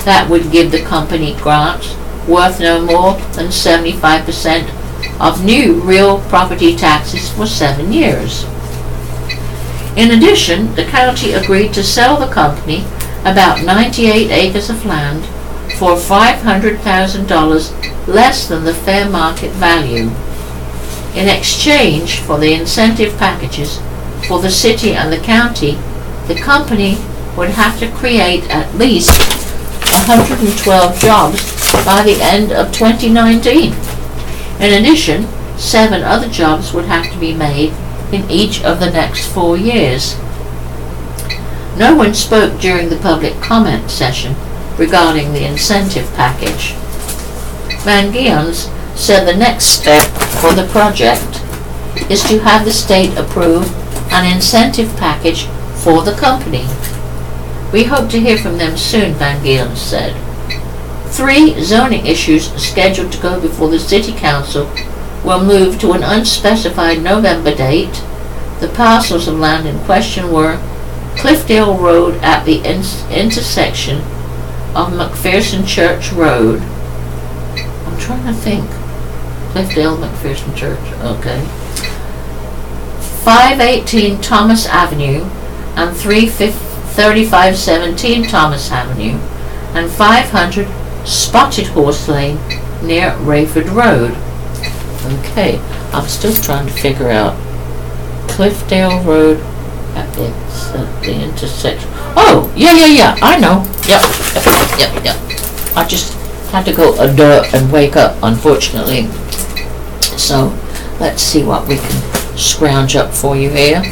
that would give the company grants worth no more than 75% of new real property taxes for 7 years. In addition, the county agreed to sell the company about 98 acres of land for $500,000 less than the fair market value. In exchange for the incentive packages for the city and the county, the company would have to create at least 112 jobs by the end of 2019. In addition, 7 other jobs would have to be made in each of the next 4 years. No one spoke during the public comment session regarding the incentive package. Van Gions said the next step for the project is to have the state approve an incentive package for the company. We hope to hear from them soon, Van Gions said. 3 zoning issues scheduled to go before the City Council were moved to an unspecified November date. The parcels of land in question were Cliffdale Road at the intersection of McPherson Church Road. I'm trying to think. Cliffdale, McPherson Church, okay. 518 Thomas Avenue and 3517 Thomas Avenue and 500 Spotted Horse Lane near Rayford Road. Okay, I'm still trying to figure out Cliffdale Road at the intersection. Oh, yeah, I know. Yep. Had to go and wake up, unfortunately. So let's see what we can scrounge up for you here.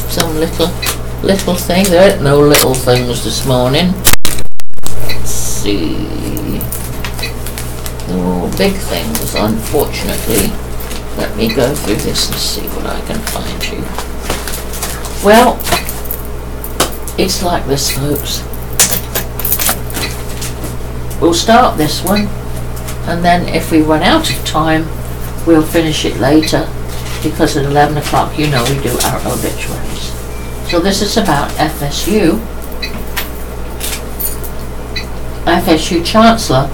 Some little things. There ain't no little things this morning. Let's see. Oh, big things, unfortunately. Let me go through this and see what I can find you. Well, it's like this, folks. We'll start this one, and then if we run out of time, we'll finish it later, because at 11 o'clock, you know, we do our obituaries. So this is about FSU. FSU Chancellor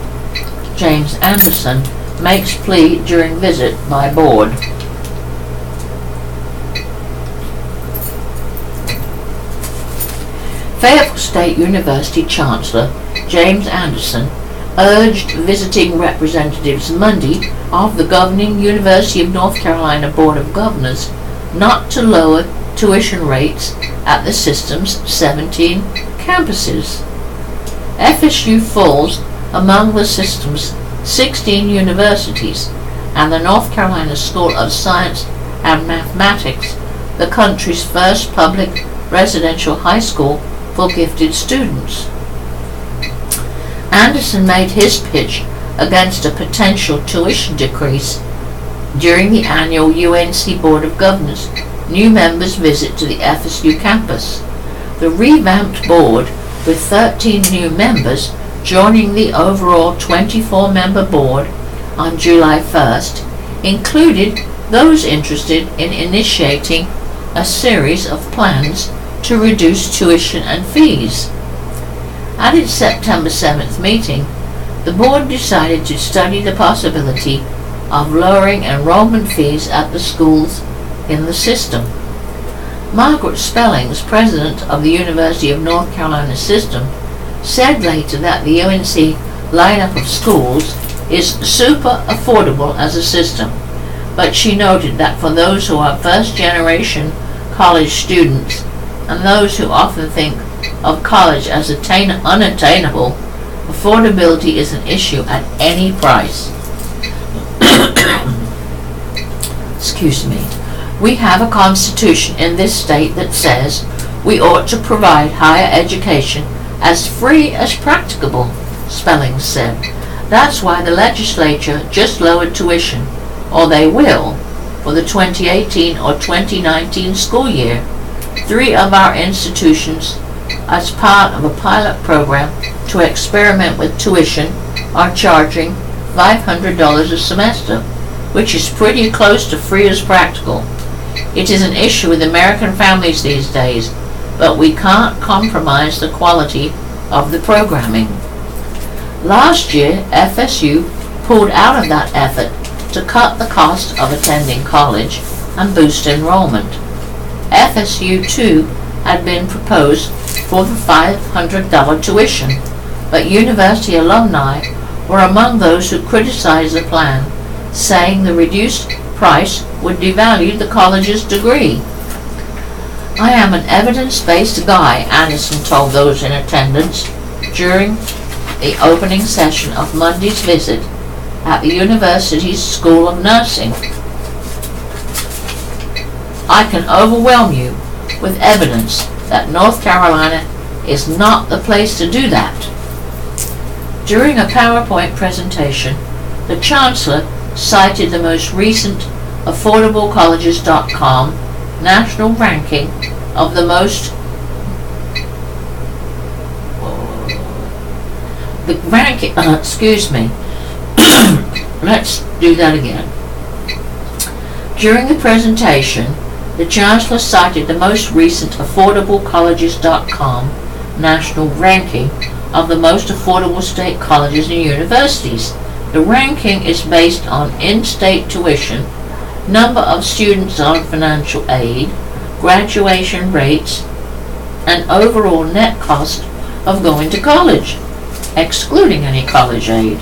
James Anderson makes plea during visit by board. Fayetteville State University Chancellor James Anderson urged visiting representatives Monday of the governing University of North Carolina Board of Governors not to lower tuition rates at the system's 17 campuses. FSU falls among the system's 16 universities, and the North Carolina School of Science and Mathematics, the country's first public residential high school for gifted students. Anderson made his pitch against a potential tuition decrease during the annual UNC Board of Governors new members' visit to the FSU campus. The revamped board, with 13 new members joining the overall 24-member board on July 1st, included those interested in initiating a series of plans to reduce tuition and fees. At its September 7th meeting, the board decided to study the possibility of lowering enrollment fees at the schools in the system. Margaret Spellings, president of the University of North Carolina system, said later that the UNC lineup of schools is super affordable as a system, but she noted that for those who are first-generation college students and those who often think of college as unattainable, affordability is an issue at any price. Excuse me. We have a constitution in this state that says we ought to provide higher education as free as practicable, Spellings said. That's why the legislature just lowered tuition, or they will, for the 2018 or 2019 school year. 3 of our institutions, as part of a pilot program to experiment with tuition, are charging $500 a semester, which is pretty close to free as practical. It is an issue with American families these days, but we can't compromise the quality of the programming. Last year, FSU pulled out of that effort to cut the cost of attending college and boost enrollment. FSU, too, had been proposed for the $500 tuition, but university alumni were among those who criticized the plan, saying the reduced price would devalue the college's degree. I am an evidence-based guy, Anderson told those in attendance during the opening session of Monday's visit at the university's School of Nursing. I can overwhelm you with evidence that North Carolina is not the place to do that. During a PowerPoint presentation, the Chancellor cited the most recent AffordableColleges.com national ranking of the most let's do that again. During the presentation, the Chancellor cited the most recent AffordableColleges.com national ranking of the most affordable state colleges and universities. The ranking is based on in-state tuition, number of students on financial aid, graduation rates, and overall net cost of going to college, excluding any college aid.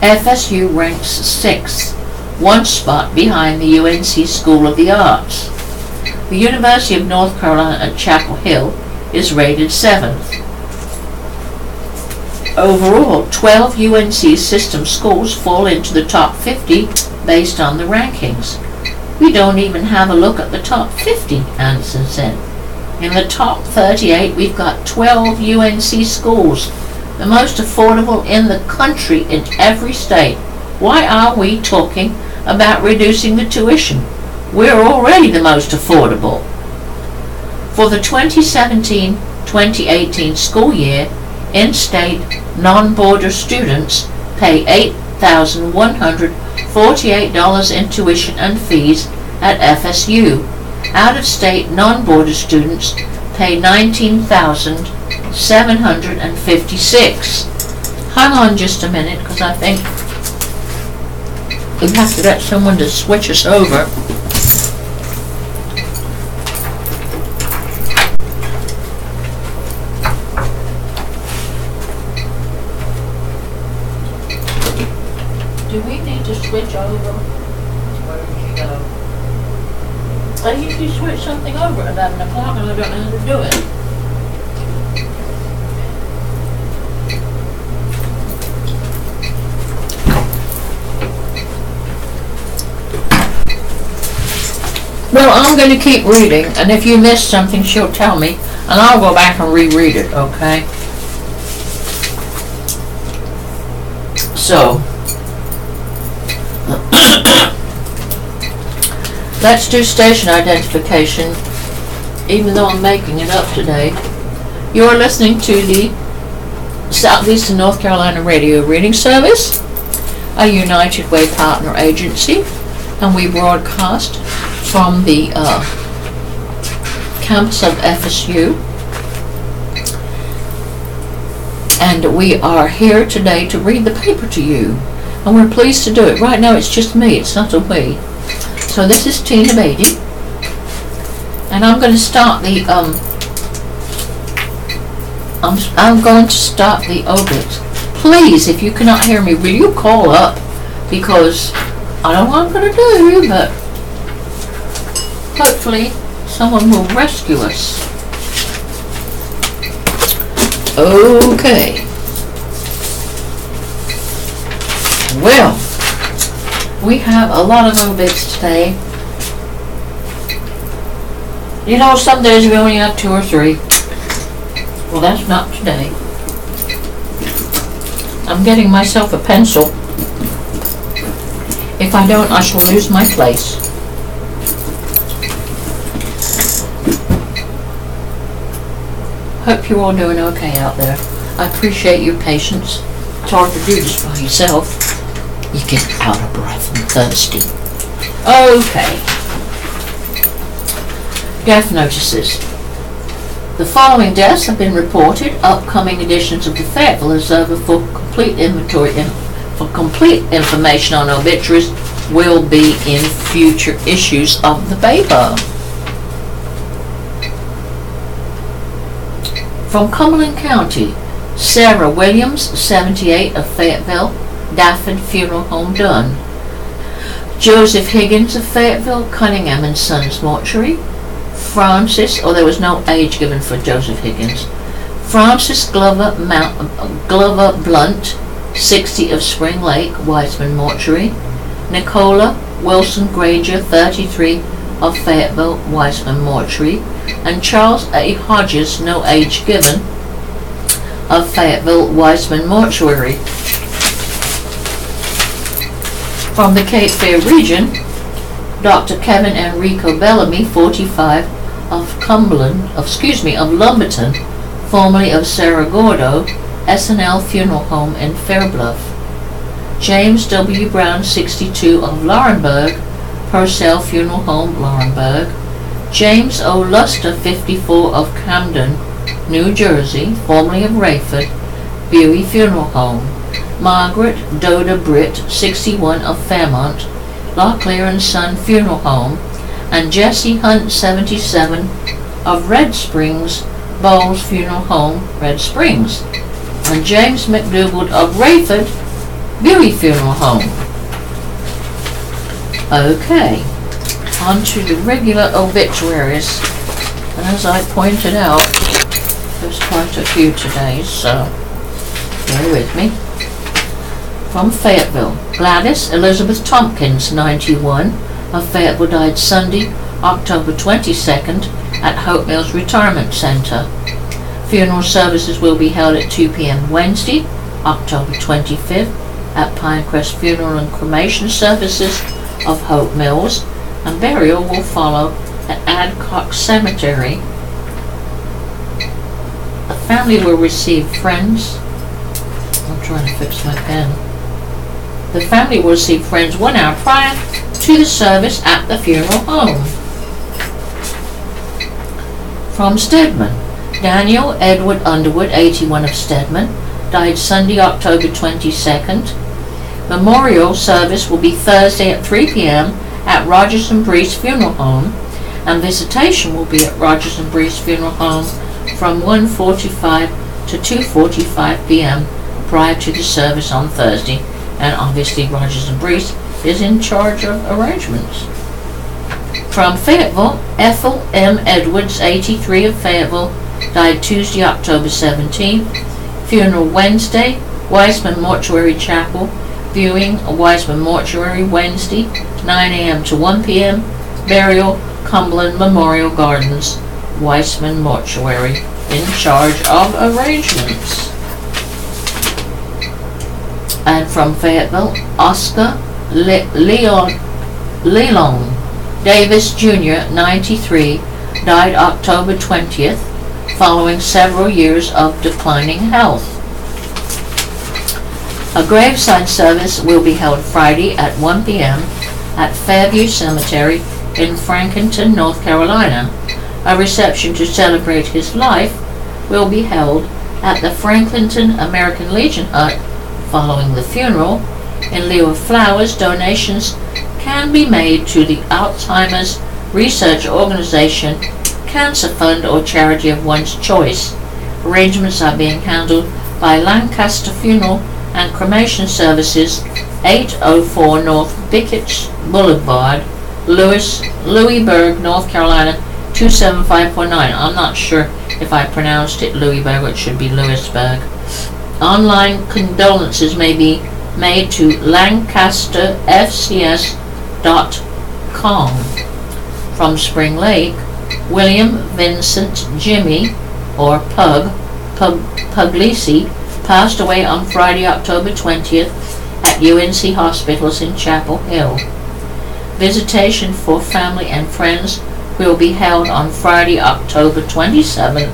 FSU ranks 6th, 1 spot behind the UNC School of the Arts. The University of North Carolina at Chapel Hill is rated 7th. Overall, 12 UNC system schools fall into the top 50 based on the rankings. We don't even have a look at the top 50, Anderson said. In the top 38, we've got 12 UNC schools, the most affordable in the country in every state. Why are we talking about reducing the tuition? We're already the most affordable. For the 2017-2018 school year, in-state non-border students pay $8,148 in tuition and fees at FSU. Out-of-state non-border students pay $19,756. Hang on just a minute, because I think we have to get someone to switch us over. Do we need to switch over? Where did you go? I usually switch something over at 11 o'clock and I don't know how to do it. Well, I'm going to keep reading, and if you miss something, she'll tell me, and I'll go back and reread it, okay? So, let's do station identification, even though I'm making it up today. You're listening to the Southeastern North Carolina Radio Reading Service, a United Way partner agency, and we broadcast from the campus of FSU. And we are here today to read the paper to you, and we're pleased to do it. Right now it's just me, it's not a we. So this is Tina Beatty, and I'm going to start the I'm going to start the obit. Please, if you cannot hear me, will you call up, because I don't know what I'm going to do, but hopefully someone will rescue us. Okay. Well, we have a lot of obits today. You know, some days we only have 2 or 3. Well, that's not today. I'm getting myself a pencil. If I don't, I shall lose my place. Hope you're all doing okay out there. I appreciate your patience. It's hard to do this by yourself. You get out of breath and thirsty. Okay. Death notices. The following deaths have been reported. Upcoming editions of the Fayetteville Observer for complete information on obituaries will be in future issues of the paper. From Cumberland County, Sarah Williams, 78, of Fayetteville, Dafford Funeral Home, done. Joseph Higgins of Fayetteville, Cunningham and Sons Mortuary. Francis, there was no age given for Joseph Higgins. Francis Glover Blunt, 60, of Spring Lake, Wiseman Mortuary. Nicola Wilson Granger, 33, of Fayetteville, Wiseman Mortuary. And Charles A. Hodges, no age given, of Fayetteville, Wiseman Mortuary. From the Cape Fear region, Dr. Kevin Enrico Bellamy, 45, of Lumberton, formerly of Cerro Gordo, S&L Funeral Home in Fairbluff. James W. Brown, 62, of Laurinburg, Purcell Funeral Home, Laurinburg. James O. Luster, 54, of Camden, New Jersey, formerly of Rayford, Buey Funeral Home. Margaret Doda Britt, 61, of Fairmont, Locklear and Son Funeral Home. And Jesse Hunt, 77, of Red Springs, Bowles Funeral Home, Red Springs. And James McDougald of Rayford, Buey Funeral Home. Okay, on to the regular obituaries. And as I pointed out, there's quite a few today, so Bear with me. From Fayetteville, Gladys Elizabeth Tompkins, 91, of Fayetteville, died Sunday, October 22nd, at Hope Mills Retirement Center. Funeral services will be held at 2 p.m. Wednesday, October 25th, at Pinecrest Funeral and Cremation Services of Hope Mills, and burial will follow at Adcock Cemetery. The family will receive friends. I'm trying to fix my pen. The family will receive friends 1 hour prior to the service at the funeral home. From Stedman, Daniel Edward Underwood, 81, of Stedman, died Sunday, October 22nd. Memorial service will be Thursday at 3 p.m. at Rogers and Breese Funeral Home, and visitation will be at Rogers and Breese Funeral Home from 1:45 to 2:45 p.m. prior to the service on Thursday, and obviously Rogers and Breese is in charge of arrangements. From Fayetteville, Ethel M. Edwards, 83, of Fayetteville, died Tuesday, October 17th. Funeral Wednesday, Weisman Mortuary Chapel. Viewing, Weisman Mortuary, Wednesday, 9 a.m. to 1 p.m. Burial, Cumberland Memorial Gardens, Weisman Mortuary, in charge of arrangements. And from Fayetteville, Oscar Leon Davis Jr., 93, died October 20th, following several years of declining health. A graveside service will be held Friday at 1 p.m. at Fairview Cemetery in Franklinton, North Carolina. A reception to celebrate his life will be held at the Franklinton American Legion Hut following the funeral. In lieu of flowers, donations can be made to the Alzheimer's Research Organization, Cancer Fund, or charity of one's choice. Arrangements are being handled by Lancaster Funeral and Cremation Services, 804 North Bickett Boulevard, Louisburg, North Carolina, 27549. I'm not sure if I pronounced it Louisburg, or it should be Louisburg. Online condolences may be made to lancasterfcs.com. From Spring Lake, William Vincent Jimmy, or Puglisi, passed away on Friday, October 20th at UNC Hospitals in Chapel Hill. Visitation for family and friends will be held on Friday, October 27th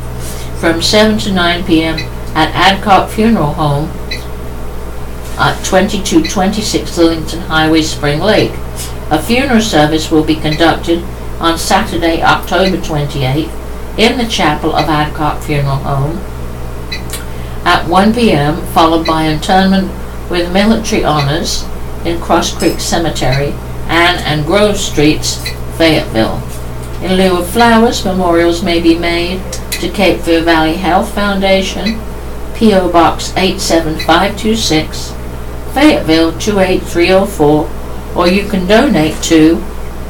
from 7 to 9 p.m. at Adcock Funeral Home at 2226 Lillington Highway, Spring Lake. A funeral service will be conducted on Saturday, October 28th in the chapel of Adcock Funeral Home at 1 p.m., followed by interment with military honors in Cross Creek Cemetery, Ann and Grove Streets, Fayetteville. In lieu of flowers, memorials may be made to Cape Fear Valley Health Foundation, P.O. Box 87526, Fayetteville 28304, or you can donate to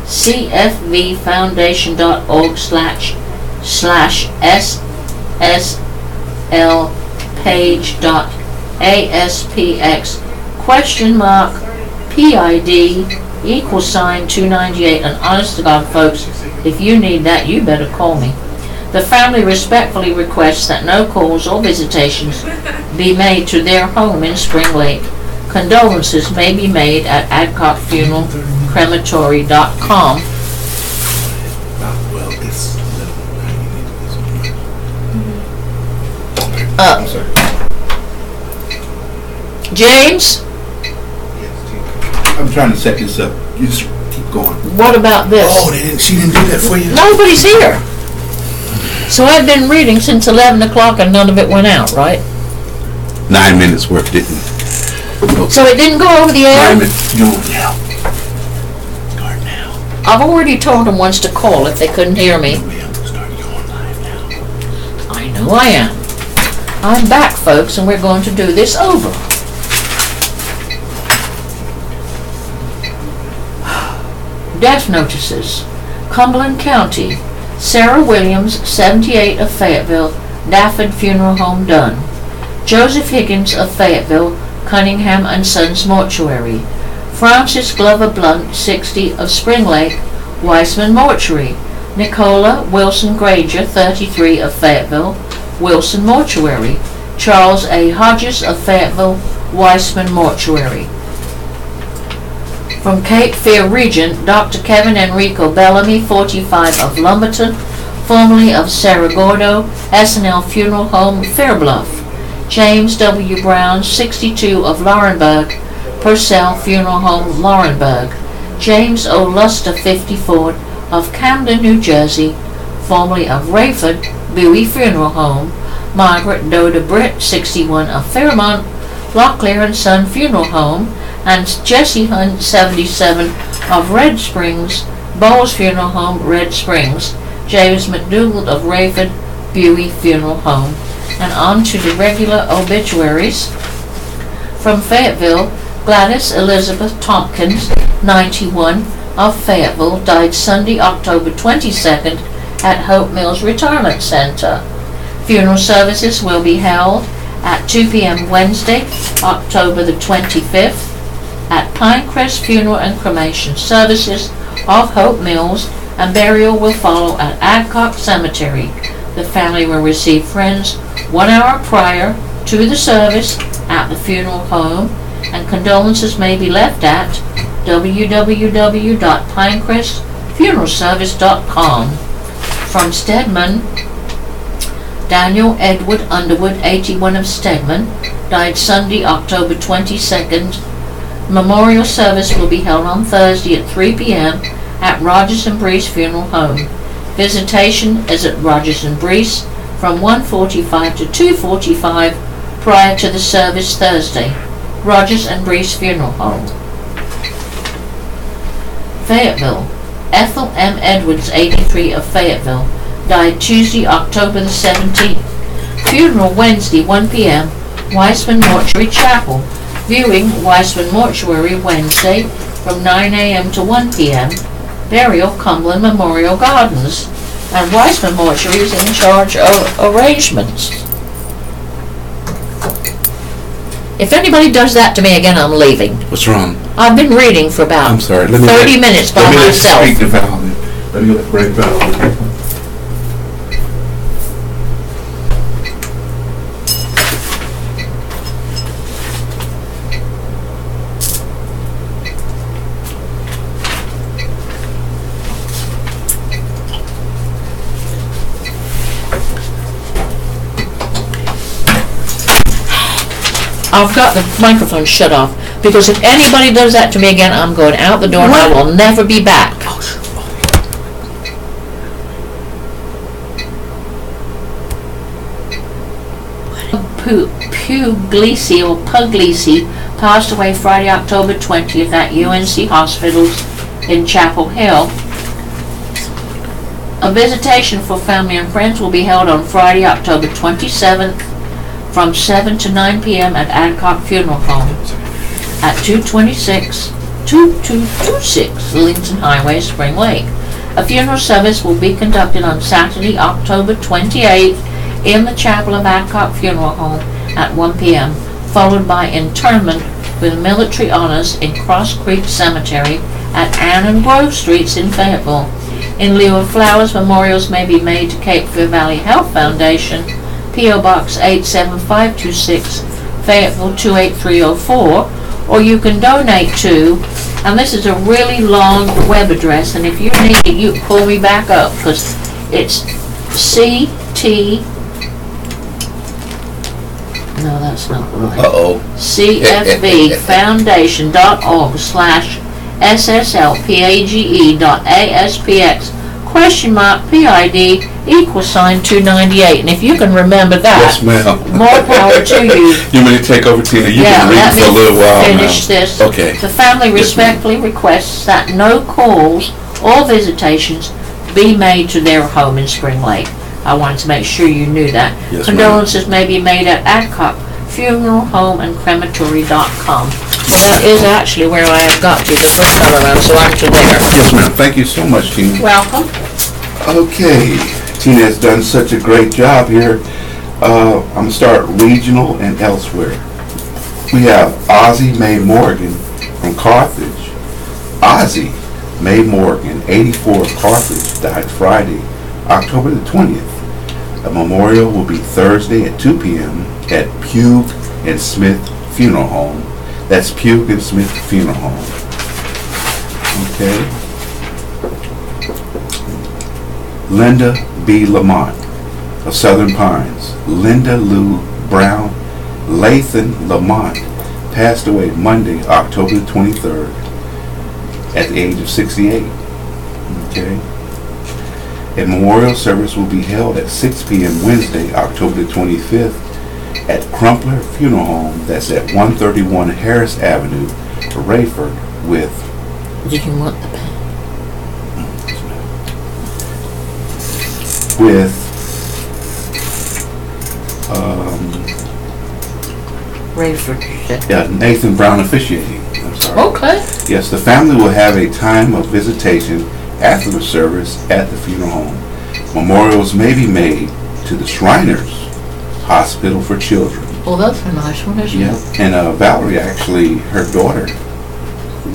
cfv.org/sslpage.aspx?PID =298. And honest to God, folks, if you need that, you better call me. The family respectfully requests that no calls or visitations be made to their home in Spring Lake. Condolences may be made at adcockfuneralcrematory.com. James? I'm trying to set this up. You just keep going. What about this? Oh, she didn't do that for you? Nobody's here. So I've been reading since 11 o'clock and none of it went out, right? 9 minutes worth, didn't it? Okay. So it didn't go over the air? 9 minutes. Go now. Start now. I've already told them once to call if they couldn't hear me. We have to start going live now. I know I am. I'm back, folks, and we're going to do this over. Death notices. Cumberland County. Sarah Williams, 78, of Fayetteville, Dafford Funeral Home done. Joseph Higgins of Fayetteville, Cunningham and Sons Mortuary. Francis Glover Blunt, 60, of Spring Lake, Weissman Mortuary. Nicola Wilson Granger, 33, of Fayetteville, Wilson Mortuary. Charles A. Hodges of Fayetteville, Weissman Mortuary. From Cape Fear Regent, Dr. Kevin Enrico Bellamy, 45, of Lumberton, formerly of Cerro Gordo, S&L Funeral Home, Fairbluff. James W. Brown, 62, of Laurinburg, Purcell Funeral Home, Laurinburg. James O. Luster, 54, of Camden, New Jersey, formerly of Rayford, Bowie Funeral Home. Margaret Doda Britt, 61, of Fairmont, Locklear and Son Funeral Home, and Jesse Hunt, 77, of Red Springs, Bowles Funeral Home, Red Springs. James McDougald of Rayford, Bowie Funeral Home. And on to the regular obituaries. From Fayetteville, Gladys Elizabeth Tompkins, 91, of Fayetteville, died Sunday, October 22nd at Hope Mills Retirement Center. Funeral services will be held at 2 p.m. Wednesday, October the 25th at Pinecrest Funeral and Cremation Services of Hope Mills, and burial will follow at Adcock Cemetery. The family will receive friends 1 hour prior to the service at the funeral home, and condolences may be left at www.pinecrestfuneralservice.com. From Stedman, Daniel Edward Underwood, 81, of Stedman, died Sunday, October 22nd. Memorial service will be held on Thursday at 3 p.m. at Rogers and Breese Funeral Home. Visitation is at Rogers and Breese from 1:45 to 2:45 prior to the service Thursday. Rogers and Breese Funeral Home. Fayetteville, Ethel M. Edwards, 83, of Fayetteville, died Tuesday, October the 17th. Funeral Wednesday, 1 p.m., Weissman Mortuary Chapel. Viewing Weissman Mortuary Wednesday from 9 a.m. to 1 p.m. Burial Cumberland Memorial Gardens. And Weissman Mortuary is in charge of arrangements. If anybody does that to me again, I'm leaving. What's wrong? I've been reading for about 30 minutes by myself. Let me speak to Val. Let me break Val. I've got the microphone shut off, because if anybody does that to me again, I'm going out the door and I will never be back. Puglisi or Puglisi passed away Friday, October 20th at UNC Hospitals in Chapel Hill. A visitation for family and friends will be held on Friday, October 27th from 7 to 9 p.m. at Adcock Funeral Home at 2226 Lincoln Highway, Spring Lake. A funeral service will be conducted on Saturday, October 28th in the chapel of Adcock Funeral Home at 1 p.m., followed by interment with military honors in Cross Creek Cemetery at Ann and Grove Streets in Fayetteville. In lieu of flowers, memorials may be made to Cape Fear Valley Health Foundation, P.O. Box 87526, Fayetteville 28304, or you can donate to, and this is a really long web address, and if you need it, you can pull me back up, because it's cfvfoundation.org/ssl.page.aspx?PID=298. And if you can remember that, yes, ma'am. More power to you. You may take over, Tina. You can read for a little while finish now. This. Okay. The family respectfully requests that no calls or visitations be made to their home in Spring Lake. I wanted to make sure you knew that. Yes, Condolences may be made at Adcock Funeral Home and Crematory.com. Well, that is actually where I have got to the first time around, so I'm to there. Yes, ma'am. Thank you so much, Tina. Welcome. Okay. Tina has done such a great job here. I'm going to start regional and elsewhere. We have Ozzie Mae Morgan from Carthage. Ozzie Mae Morgan, 84 of Carthage, died Friday, October the 20th. A memorial will be Thursday at 2 p.m. at Pugh and Smith Funeral Home. That's Pugh and Smith Funeral Home. Okay. Linda B. Lamont of Southern Pines. Linda Lou Brown Lathan Lamont passed away Monday, October the 23rd at the age of 68. Okay. A memorial service will be held at 6 p.m. Wednesday, October the 25th at Crumpler Funeral Home. That's at 131 Harris Avenue, Rayford, with... Did you want the pen? With... Rayford, you said. Yeah, Nathan Brown officiating. I'm sorry. Okay. Yes, the family will have a time of visitation after the service at the funeral home. Memorials may be made to the Shriners Hospital for Children. Well, that's a nice one, isn't Yeah, it? and Valerie, actually, her daughter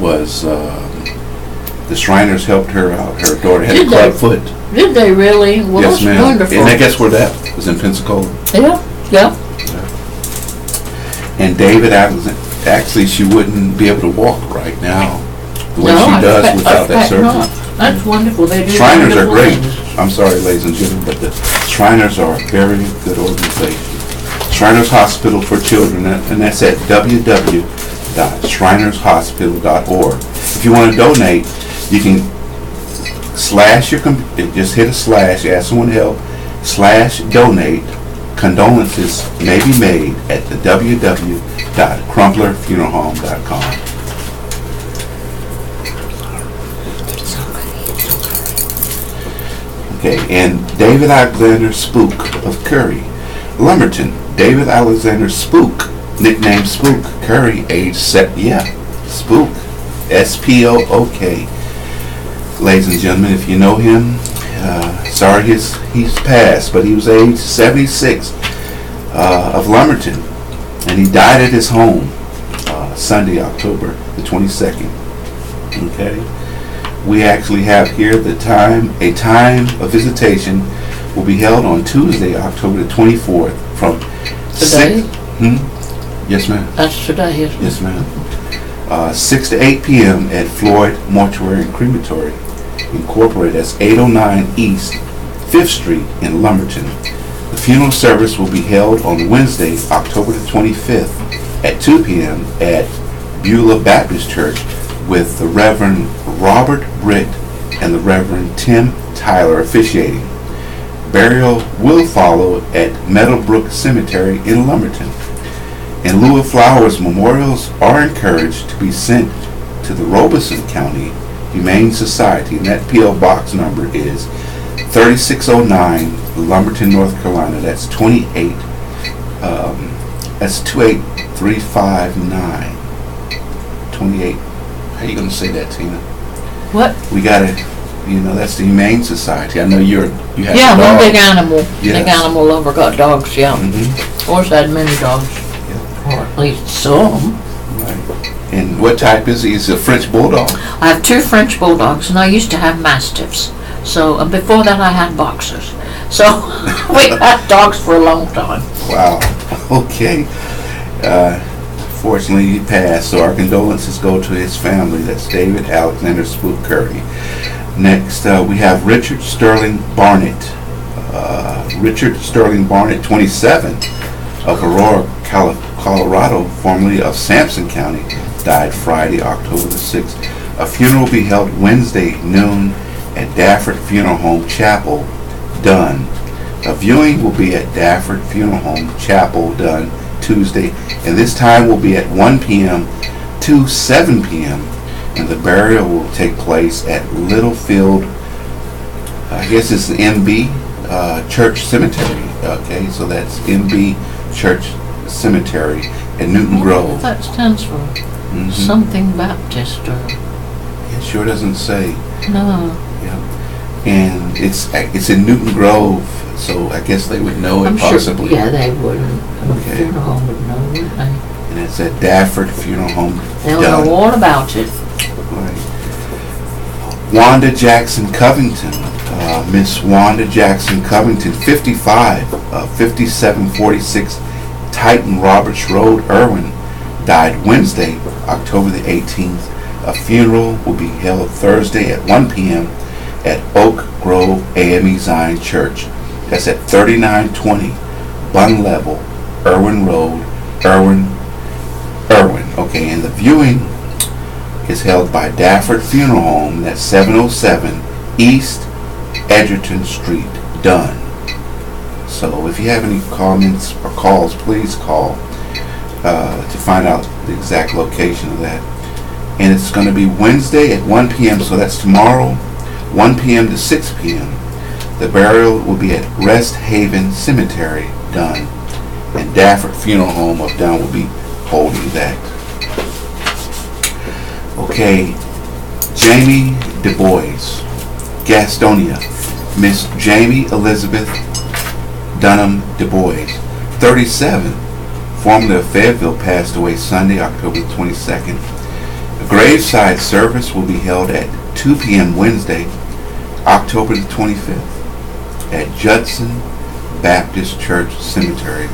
was, the Shriners helped her out. Her daughter had a Did they? club foot. Did they really? Well, Yes, that's ma'am. wonderful. And I guess where that was in Pensacola. Yeah, yeah. And David, actually, she wouldn't be able to walk right now the way No, she I does expect- without that I expect surgery. not. That's wonderful. They do Shriners are wonderful great. things. I'm sorry, ladies and gentlemen, but the Shriners are a very good organization. Shriners Hospital for Children, and that's at www.shrinershospital.org. If you want to donate, you can slash just hit a slash, ask someone to help, /donate. Condolences may be made at the www.crumplerfuneralhome.com. Okay, and David Alexander Spook of Curry, Lumberton. David Alexander Spook, nicknamed Spook, Curry, age Spook, S-P-O-O-K. Ladies and gentlemen, if you know him, sorry he's passed, but he was age 76 of Lumberton, and he died at his home Sunday, October the 22nd. Okay. We actually have here a time of visitation will be held on Tuesday, October the 24th from Today? 6. Yes, ma'am. That's today, isn't it? Yes, ma'am. 6 to 8 p.m. at Floyd Mortuary and Crematory Incorporated. That's 809 East 5th Street in Lumberton. The funeral service will be held on Wednesday, October the 25th at 2 p.m. at Beulah Baptist Church with the Reverend Robert Britt and the Reverend Tim Tyler officiating. Burial will follow at Meadowbrook Cemetery in Lumberton. In lieu of flowers, memorials are encouraged to be sent to the Robeson County Humane Society, and that P.O. Box number is 3609 Lumberton, North Carolina. That's 28359. 28. How you gonna say that, Tina? What? We gotta, that's the Humane Society. I know you have Yeah, a one dog. big animal. Yes. Big animal lover got dogs, yeah. Mhm. Of course, I had many dogs. Or at least some. Right. And what type is he? He's a French Bulldog? I have 2 French Bulldogs, and I used to have Mastiffs. So, before that I had Boxers. So, we had dogs for a long time. Wow. Okay. Fortunately, he passed, so our condolences go to his family. That's David Alexander Spook Curry. Next, we have Richard Sterling Barnett. Richard Sterling Barnett, 27, of Aurora, Colorado, formerly of Sampson County, died Friday, October the 6th. A funeral will be held Wednesday noon at Dafford Funeral Home Chapel, Dunn. A viewing will be at Dafford Funeral Home Chapel, Dunn, Tuesday, and this time will be at 1 p.m. to 7 p.m. and the burial will take place at Littlefield, I guess it's the MB Church Cemetery. Okay, so that's MB Church Cemetery in Newton Grove. That stands for something Baptist or... It sure doesn't say. No. Yeah. And it's in Newton Grove, So I guess they would know it I'm possibly. sure, yeah, they wouldn't. Okay. The funeral home would know, wouldn't they? And it's at Dafford Funeral Home. They'll Dunn. know all about it. Right. Wanda Jackson Covington. Miss Wanda Jackson Covington, 55, 5746 Titan Roberts Road, Irwin, died Wednesday, October the 18th. A funeral will be held Thursday at 1 p.m. at Oak Grove AME Zion Church. That's at 3920 Bun Level, Irwin Road, Irwin. Okay, and the viewing is held by Dafford Funeral Home. That's 707 East Edgerton Street, Dunn. So if you have any comments or calls, please call to find out the exact location of that. And it's going to be Wednesday at 1 p.m., so that's tomorrow, 1 p.m. to 6 p.m. The burial will be at Rest Haven Cemetery, Dunn, and Dafford Funeral Home of Dunn will be holding that. Okay, Jamie Du Bois, Gastonia. Miss Jamie Elizabeth Dunham Du Bois, 37, formerly of Fayetteville, passed away Sunday, October 22nd. A graveside service will be held at 2 p.m. Wednesday, October the 25th, at Judson Baptist Church Cemetery.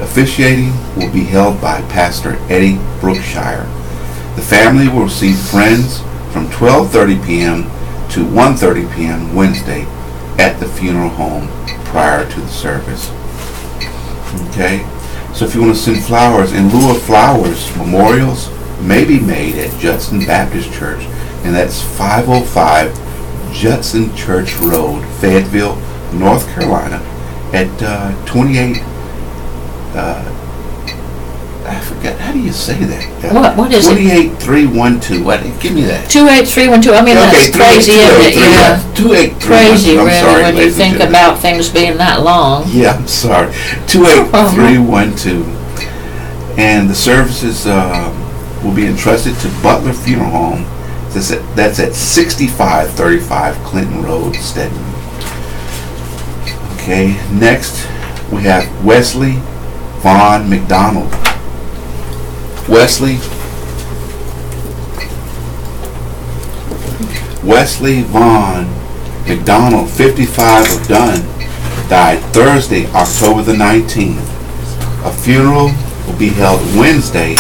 Officiating will be held by Pastor Eddie Brookshire. The family will receive friends from 12:30 p.m. to 1:30 p.m. Wednesday at the funeral home prior to the service. Okay, so if you want to send flowers, in lieu of flowers, memorials may be made at Judson Baptist Church, and that's 505 Judson Church Road, Fayetteville, North Carolina, at 28. I forgot, how do you say that? What is it? 28312. What? Give me that. 28312. I mean, Okay, that's crazy, isn't it? Yeah. 28312. Crazy, I'm really, sorry, when you ladies and think gentlemen. about things being that long. Yeah, I'm sorry. 28312. And the services will be entrusted to Butler Funeral Home. That's at 6535 Clinton Road, Stedman. Okay, next we have Wesley Vaughn McDonald. Wesley Vaughn McDonald, 55, of Dunn, died Thursday, October the 19th. A funeral will be held Wednesday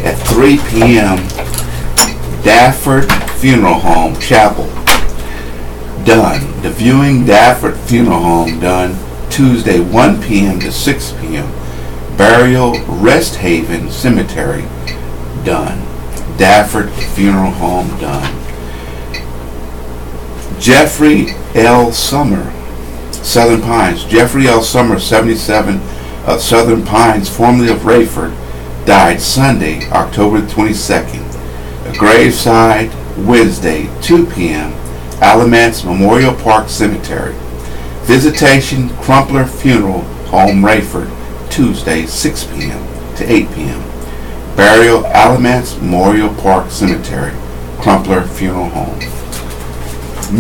at 3 p.m. Dafford Funeral Home Chapel, Dunn. The viewing, Dafford Funeral Home, Dunn, Tuesday, 1 p.m. to 6 p.m. Burial, Rest Haven Cemetery, Dunn. Dafford Funeral Home, Dunn. Jeffrey L. Summer, Southern Pines. Jeffrey L. Summer, 77, of Southern Pines, formerly of Rayford, died Sunday, October 22nd. A graveside, Wednesday, 2 p.m., Alamance Memorial Park Cemetery. Visitation, Crumpler Funeral Home, Rayford, Tuesday, 6 p.m. to 8 p.m. Burial, Alamance Memorial Park Cemetery, Crumpler Funeral Home.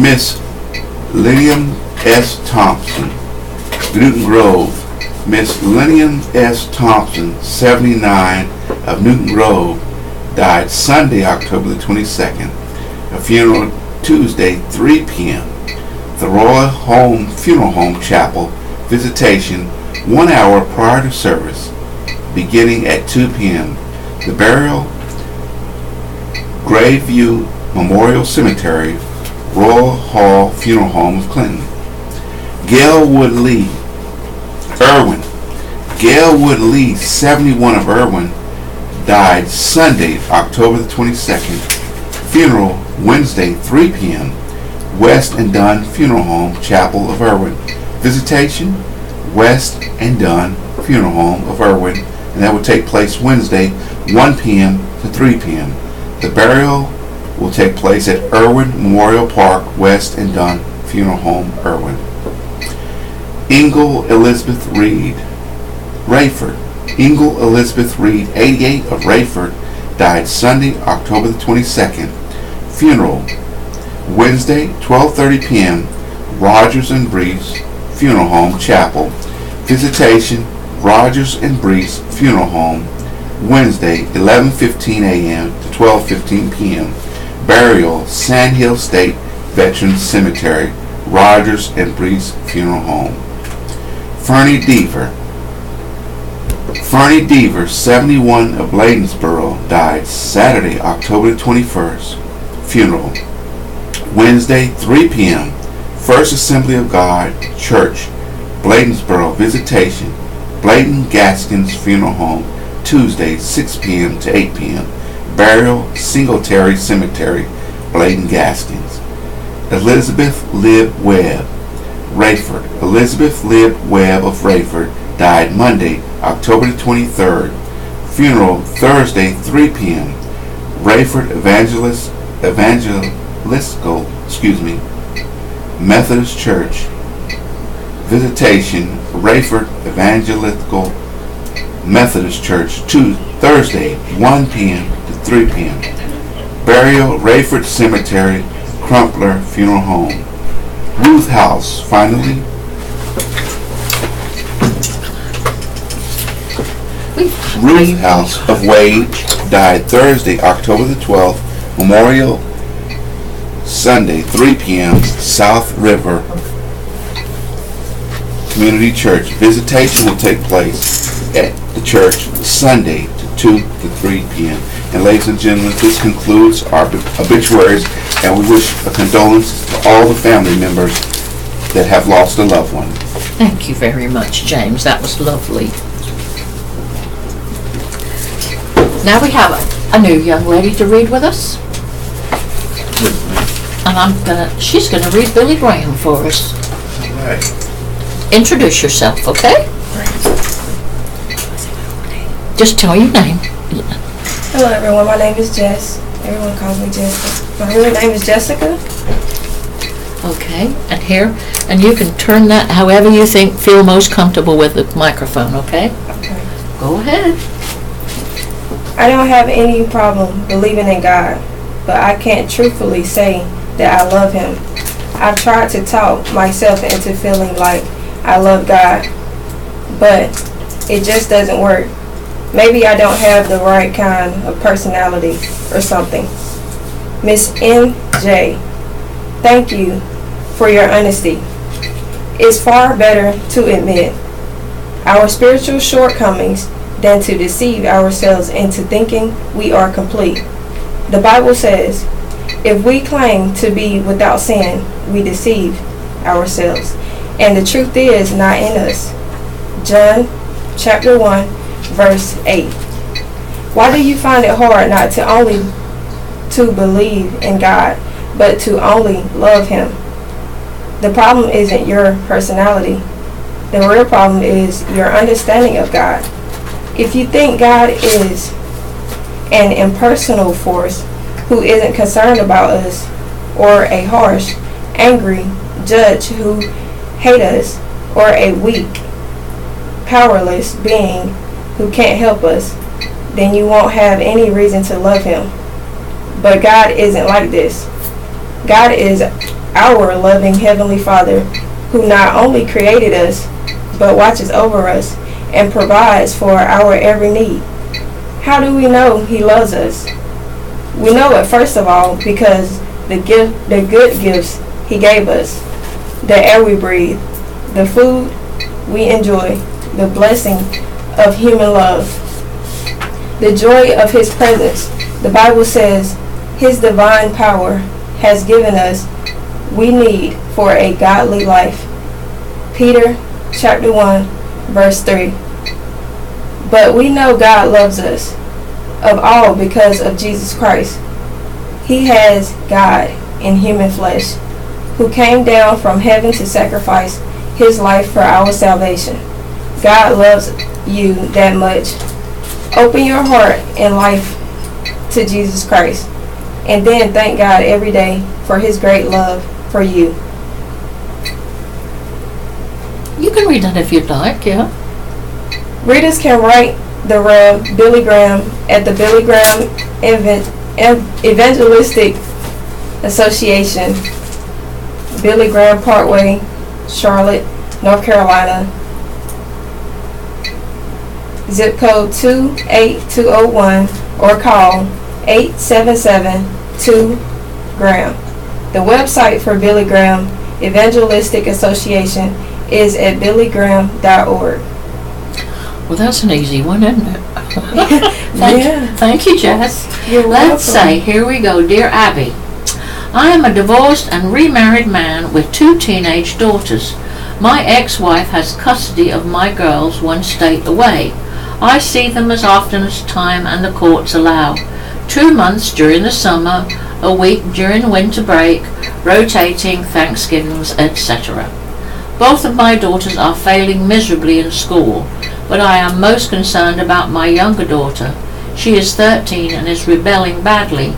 Miss Lillian S. Thompson, Newton Grove. Miss Lillian S. Thompson, 79, of Newton Grove, died Sunday, October the 22nd. A funeral Tuesday, 3 p.m. The Royal Home Funeral Home Chapel. Visitation 1 hour prior to service, beginning at 2 p.m. The burial, Graveview Memorial Cemetery, Royal Hall Funeral Home of Clinton. Gail Wood Lee, Irwin. Gail Wood Lee, 71, of Irwin, died Sunday, October the 22nd. Funeral Wednesday, 3 p.m. West and Dunn Funeral Home, Chapel of Irwin. Visitation, West and Dunn Funeral Home of Irwin, and that will take place Wednesday, 1 p.m. to 3 p.m. The burial will take place at Irwin Memorial Park, West and Dunn Funeral Home, Irwin. Ingle Elizabeth Reed, Rayford. Ingle Elizabeth Reed, 88, of Rayford, died Sunday, October the 22nd. Funeral Wednesday, 12:30 p.m. Rogers and Breeze Funeral Home Chapel. Visitation, Rogers and Brees Funeral Home, Wednesday, 11:15 a.m. to 12:15 p.m. Burial, Sand Hill State Veterans Cemetery, Rogers and Brees Funeral Home. Fernie Deaver, 71 of Bladensboro, died Saturday, October 21st. Funeral, Wednesday, 3 p.m. First Assembly of God Church, Bladensboro. Visitation, Bladen Gaskins Funeral Home, Tuesday, 6 p.m. to 8 p.m. Burial, Singletary Cemetery, Bladen Gaskins. Elizabeth Lib Webb, Rayford. Elizabeth Lib Webb of Rayford died Monday, October 23rd. Funeral, Thursday, 3 p.m. Rayford Evangelical Methodist Church. Visitation, Rayford Evangelical Methodist Church, Thursday, 1 p.m. to 3 p.m. Burial, Rayford Cemetery, Crumpler Funeral Home. Ruth House, finally. Ruth House of Wade died Thursday, October the 12th. Memorial, Sunday, 3 p.m. South River Community Church. Visitation will take place at the church Sunday, 2 to 3 p.m. And ladies and gentlemen, this concludes our obituaries, and we wish a condolence to all the family members that have lost a loved one. Thank you very much, James. That was lovely. Now we have a new young lady to read with us. And she's gonna read Billy Graham for us. All right. Introduce yourself, okay? Just tell your name. Hello everyone, my name is Jess. Everyone calls me Jess. My real name is Jessica. Okay, and you can turn that however you feel most comfortable with the microphone, okay? Okay. Go ahead. I don't have any problem believing in God, but I can't truthfully say that I love Him. I've tried to talk myself into feeling like I love God, but it just doesn't work. Maybe I don't have the right kind of personality or something. Miss MJ, thank you for your honesty. It's far better to admit our spiritual shortcomings than to deceive ourselves into thinking we are complete. The Bible says, if we claim to be without sin, we deceive ourselves, and the truth is not in us. John chapter 1, verse 8. Why do you find it hard not to only to believe in God, but to only love Him? The problem isn't your personality. The real problem is your understanding of God. If you think God is an impersonal force who isn't concerned about us, or a harsh, angry judge who hates us, or a weak, powerless being who can't help us, then you won't have any reason to love Him. But God isn't like this. God is our loving Heavenly Father who not only created us, but watches over us and provides for our every need. How do we know He loves us? We know it first of all because the good gifts He gave us, the air we breathe, the food we enjoy, the blessing of human love, the joy of His presence. The Bible says His divine power has given us we need for a godly life. Peter chapter 1 verse 3. But we know God loves us of all because of Jesus Christ. He has God in human flesh who came down from heaven to sacrifice His life for our salvation. God loves you that much. Open your heart and life to Jesus Christ, and then thank God every day for His great love for you. You can read that if you'd like, yeah. Readers can write the Rev. Billy Graham at the Billy Graham Evangelistic Association, Billy Graham Parkway, Charlotte, North Carolina, zip code 28201, or call 877-2-GRAHAM. The website for Billy Graham Evangelistic Association is at billygraham.org. Well, that's an easy one, isn't it? Yeah. Thank you, Jess. You're Let's welcome. say, here we go. Dear Abby, I am a divorced and remarried man with 2 teenage daughters. My ex-wife has custody of my girls 1 state away. I see them as often as time and the courts allow. 2 months during the summer, a week during winter break, rotating Thanksgivings, etc. Both of my daughters are failing miserably in school, but I am most concerned about my younger daughter. She is 13 and is rebelling badly.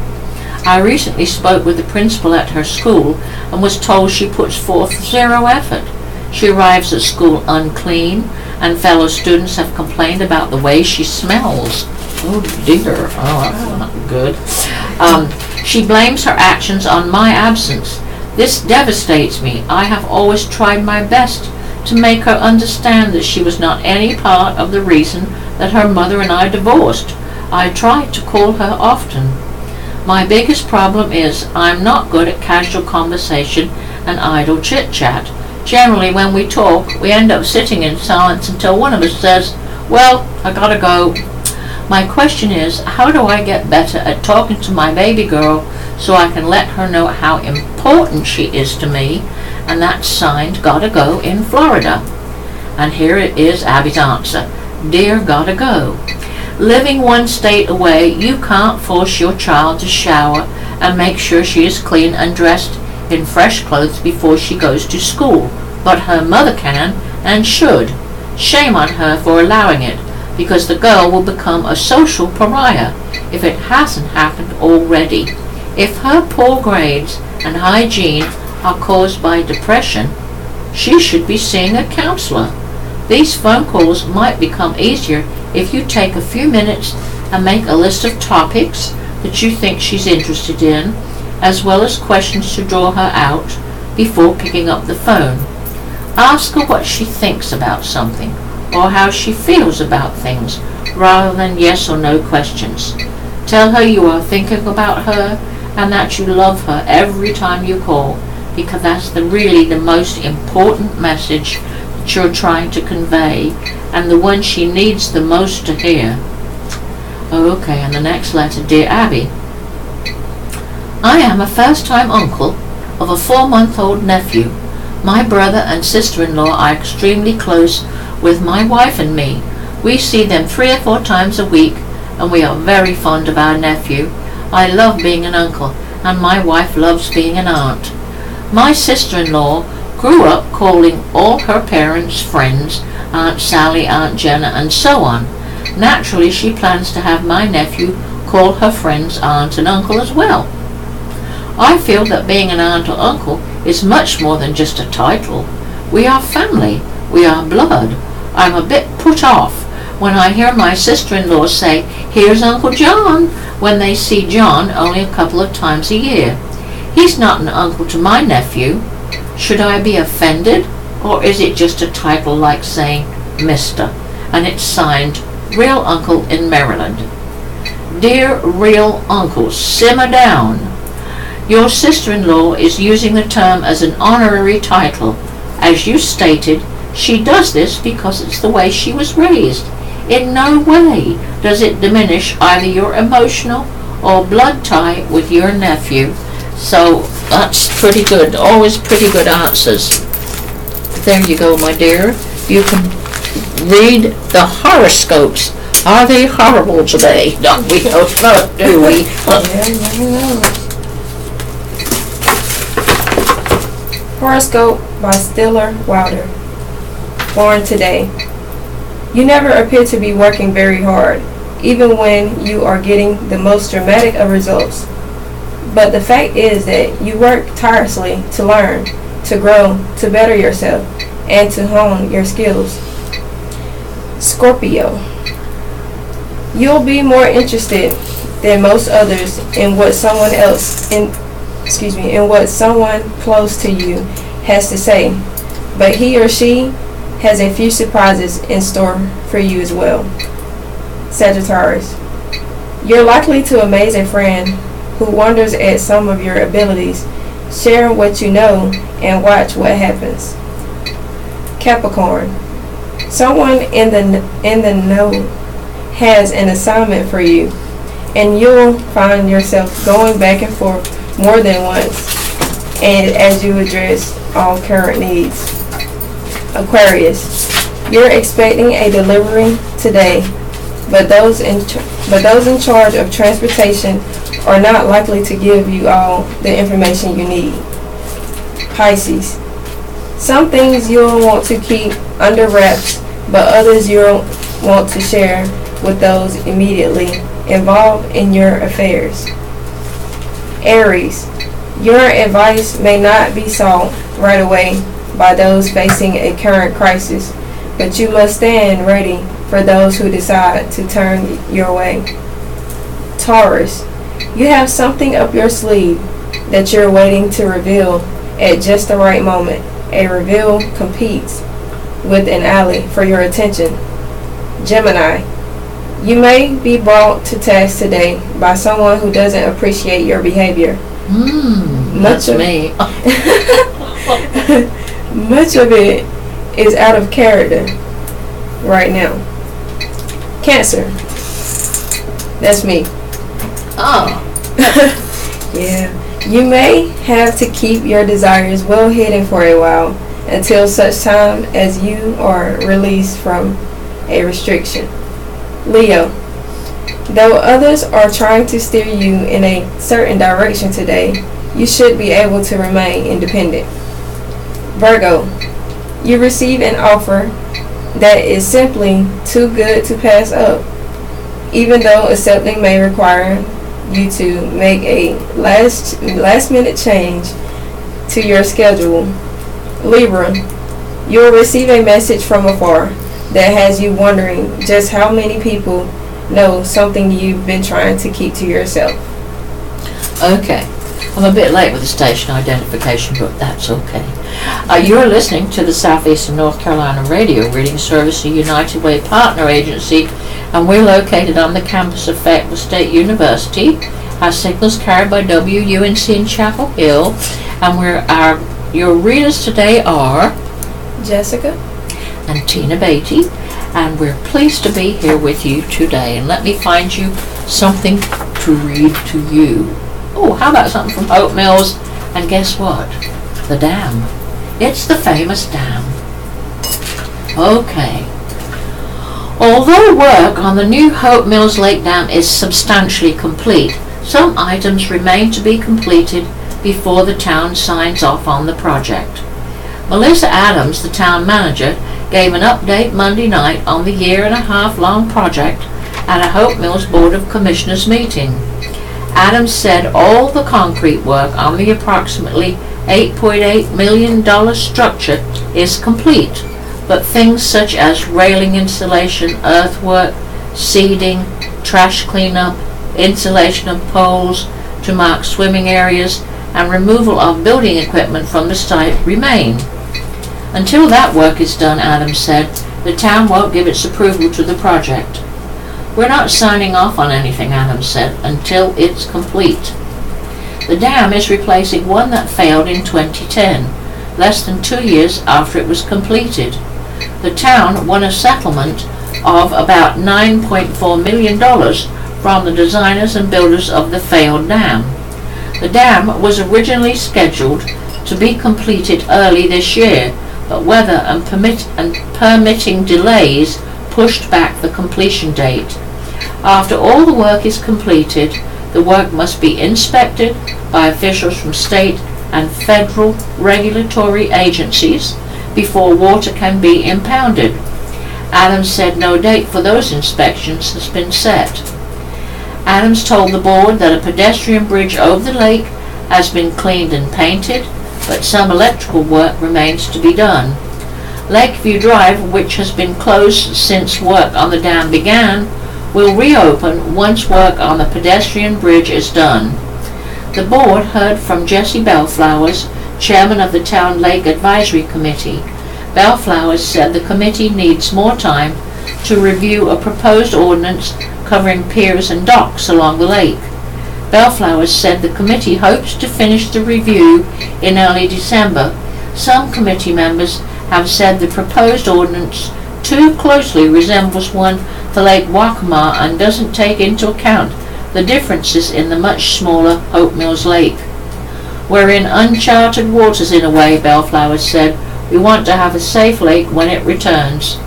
I recently spoke with the principal at her school and was told she puts forth 0 effort. She arrives at school unclean, and fellow students have complained about the way she smells. Oh dear, oh that's not good. She blames her actions on my absence. This devastates me. I have always tried my best to make her understand that she was not any part of the reason that her mother and I divorced. I tried to call her often. My biggest problem is I'm not good at casual conversation and idle chit-chat. Generally, when we talk, we end up sitting in silence until one of us says, "Well, I gotta go." My question is, how do I get better at talking to my baby girl so I can let her know how important she is to me? And that's signed Gotta Go in Florida. And here it is Abby's answer. Dear Gotta Go, living 1 state away, you can't force your child to shower and make sure she is clean and dressed in fresh clothes before she goes to school, but her mother can and should. Shame on her for allowing it, because the girl will become a social pariah if it hasn't happened already. If her poor grades and hygiene are caused by depression, she should be seeing a counselor. These phone calls might become easier if you take a few minutes and make a list of topics that you think she's interested in, as well as questions to draw her out before picking up the phone. Ask her what she thinks about something, or how she feels about things, rather than yes or no questions. Tell her you are thinking about her and that you love her every time you call, because that's really the most important message that you're trying to convey, and the one she needs the most to hear. Okay, and the next letter. Dear Abby, I am a first-time uncle of a 4-month-old nephew. My brother and sister-in-law are extremely close with my wife and me. We see them 3 or 4 times a week, and we are very fond of our nephew. I love being an uncle, and my wife loves being an aunt. My sister-in-law grew up calling all her parents' friends Aunt Sally, Aunt Jenna, and so on. Naturally, she plans to have my nephew call her friends aunt and uncle as well. I feel that being an aunt or uncle is much more than just a title. We are family. We are blood. I'm a bit put off when I hear my sister-in-law say, "Here's Uncle John," when they see John only a couple of times a year. He's not an uncle to my nephew. Should I be offended, or is it just a title like saying Mr. and it's signed Real Uncle in Maryland? Dear Real Uncle, simmer down. Your sister-in-law is using the term as an honorary title. As you stated, she does this because it's the way she was raised. In no way does it diminish either your emotional or blood tie with your nephew. So that's pretty good. Always pretty good answers. There you go, my dear. You can read the horoscopes. Are they horrible today? No, we don't know, do we? Horoscope by Stiller Wilder. Born today. You never appear to be working very hard, even when you are getting the most dramatic of results. But the fact is that you work tirelessly to learn, to grow, to better yourself, and to hone your skills. Scorpio. You'll be more interested than most others in what someone else in what someone close to you has to say. but he or she has a few surprises in store for you as well. Sagittarius, you're likely to amaze a friend who wonders at some of your abilities. Share what you know and watch what happens. Capricorn, someone in the know has an assignment for you, and you'll find yourself going back and forth more than once, and as you address all current needs. Aquarius, you're expecting a delivery today, but those in charge of transportation are not likely to give you all the information you need. Pisces, some things you'll want to keep under wraps, but others you'll want to share with those immediately involved in your affairs. Aries, your advice may not be sought right away by those facing a current crisis, but you must stand ready for those who decide to turn your way. Taurus, you have something up your sleeve that you're waiting to reveal at just the right moment. A reveal competes with an ally for your attention. Gemini, you may be brought to task today by someone who doesn't appreciate your behavior. That's me. Much of it is out of character right now. Cancer, that's me. Oh. Yeah. You may have to keep your desires well hidden for a while until such time as you are released from a restriction. Leo, though others are trying to steer you in a certain direction today, you should be able to remain independent. Virgo, you receive an offer that is simply too good to pass up, even though accepting may require you to make a last minute change to your schedule. Libra, you will receive a message from afar that has you wondering just how many people know something you've been trying to keep to yourself. Okay. I'm a bit late with the station identification, but that's okay. You're listening to the Southeastern North Carolina Radio Reading Service, a United Way partner agency, and we're located on the campus of Fayetteville State University. Our signal's carried by WUNC in Chapel Hill, and your readers today are Jessica and Tina Beatty, and we're pleased to be here with you today. And let me find you something to read to you. Oh, how about something from Hope Mills? And guess what? The dam. It's the famous dam. Okay. Although work on the new Hope Mills Lake Dam is substantially complete, some items remain to be completed before the town signs off on the project. Melissa Adams, the town manager, gave an update Monday night on the year-and-a-half-long project at a Hope Mills Board of Commissioners meeting. Adams said all the concrete work on the approximately $8.8 million structure is complete, but things such as railing installation, earthwork, seeding, trash cleanup, installation of poles to mark swimming areas, and removal of building equipment from the site remain. Until that work is done, Adams said, the town won't give its approval to the project. We're not signing off on anything, Adams said, until it's complete. The dam is replacing one that failed in 2010, less than 2 years after it was completed. The town won a settlement of about $9.4 million from the designers and builders of the failed dam. The dam was originally scheduled to be completed early this year, but weather and permitting delays pushed back the completion date. After all the work is completed, the work must be inspected by officials from state and federal regulatory agencies before water can be impounded. Adams said no date for those inspections has been set. Adams told the board that a pedestrian bridge over the lake has been cleaned and painted, but some electrical work remains to be done. Lakeview Drive, which has been closed since work on the dam began, will reopen once work on the pedestrian bridge is done. The board heard from Jesse Bellflowers, chairman of the Town Lake Advisory Committee. Bellflowers said the committee needs more time to review a proposed ordinance covering piers and docks along the lake. Bellflowers said the committee hopes to finish the review in early December. Some committee members have said the proposed ordinance too closely resembles one for Lake Waccamaw and doesn't take into account the differences in the much smaller Hope Mills Lake. We're in uncharted waters in a way, Bellflowers said. We want to have a safe lake when it returns.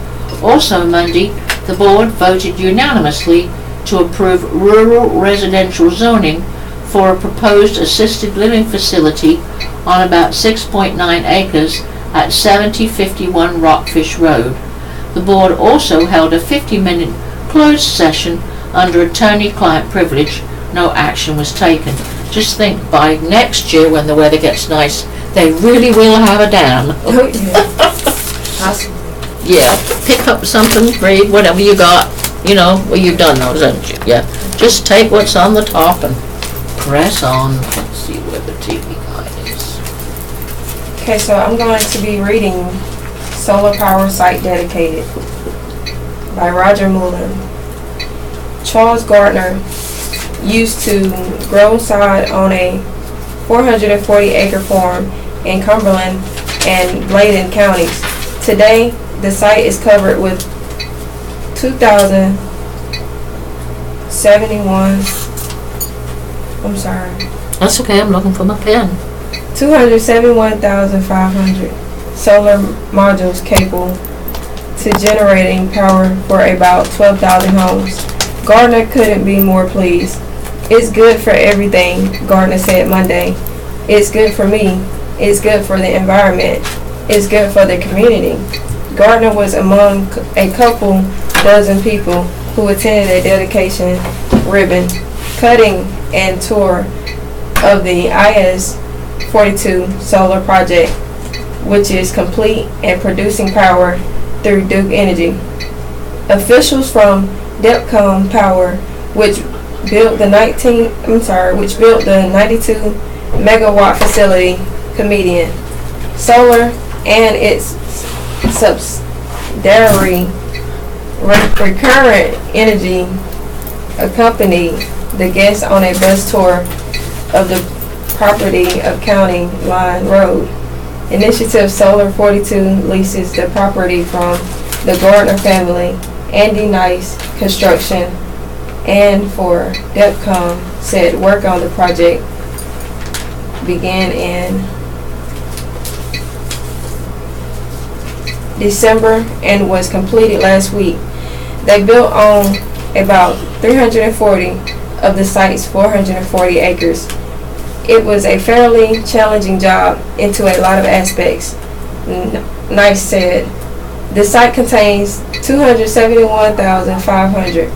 Also Monday, the board voted unanimously to approve rural residential zoning for a proposed assisted living facility on about 6.9 acres at 7051 Rockfish Road. The board also held a 50-minute closed session under attorney-client privilege. No action was taken. Just think, by next year when the weather gets nice, they really will have a dam. Oh, yeah. Awesome. Yeah, pick up something, read whatever you got. You know, well, you've done those, haven't you? Yeah. Just take what's on the top and press on. Let's see where the TV guide is. Okay, so I'm going to be reading Solar Power Site Dedicated by Roger Mullen. Charles Gardner used to grow sod on a 440-acre farm in Cumberland and Bladen counties. Today, the site is covered with That's okay, I'm looking for my pen. 271,500 solar modules capable to generating power for about 12,000 homes. Gardner couldn't be more pleased. It's good for everything, Gardner said Monday. It's good for me. It's good for the environment. It's good for the community. Gardner was among a couple dozen people who attended a dedication ribbon cutting and tour of the IS-42 solar project, which is complete and producing power through Duke Energy. Officials from Depcom Power, which built the 92 megawatt facility, Comedian Solar, and its subsidiary Recurrent Energy accompanied the guests on a bus tour of the property of County Line Road. Initiative Solar 42 leases the property from the Gardner family, Andy Nice Construction, and for Depcom said work on the project began in December and was completed last week. They built on about 340 of the site's 440 acres. It was a fairly challenging job into a lot of aspects, Nice said. The site contains 271,500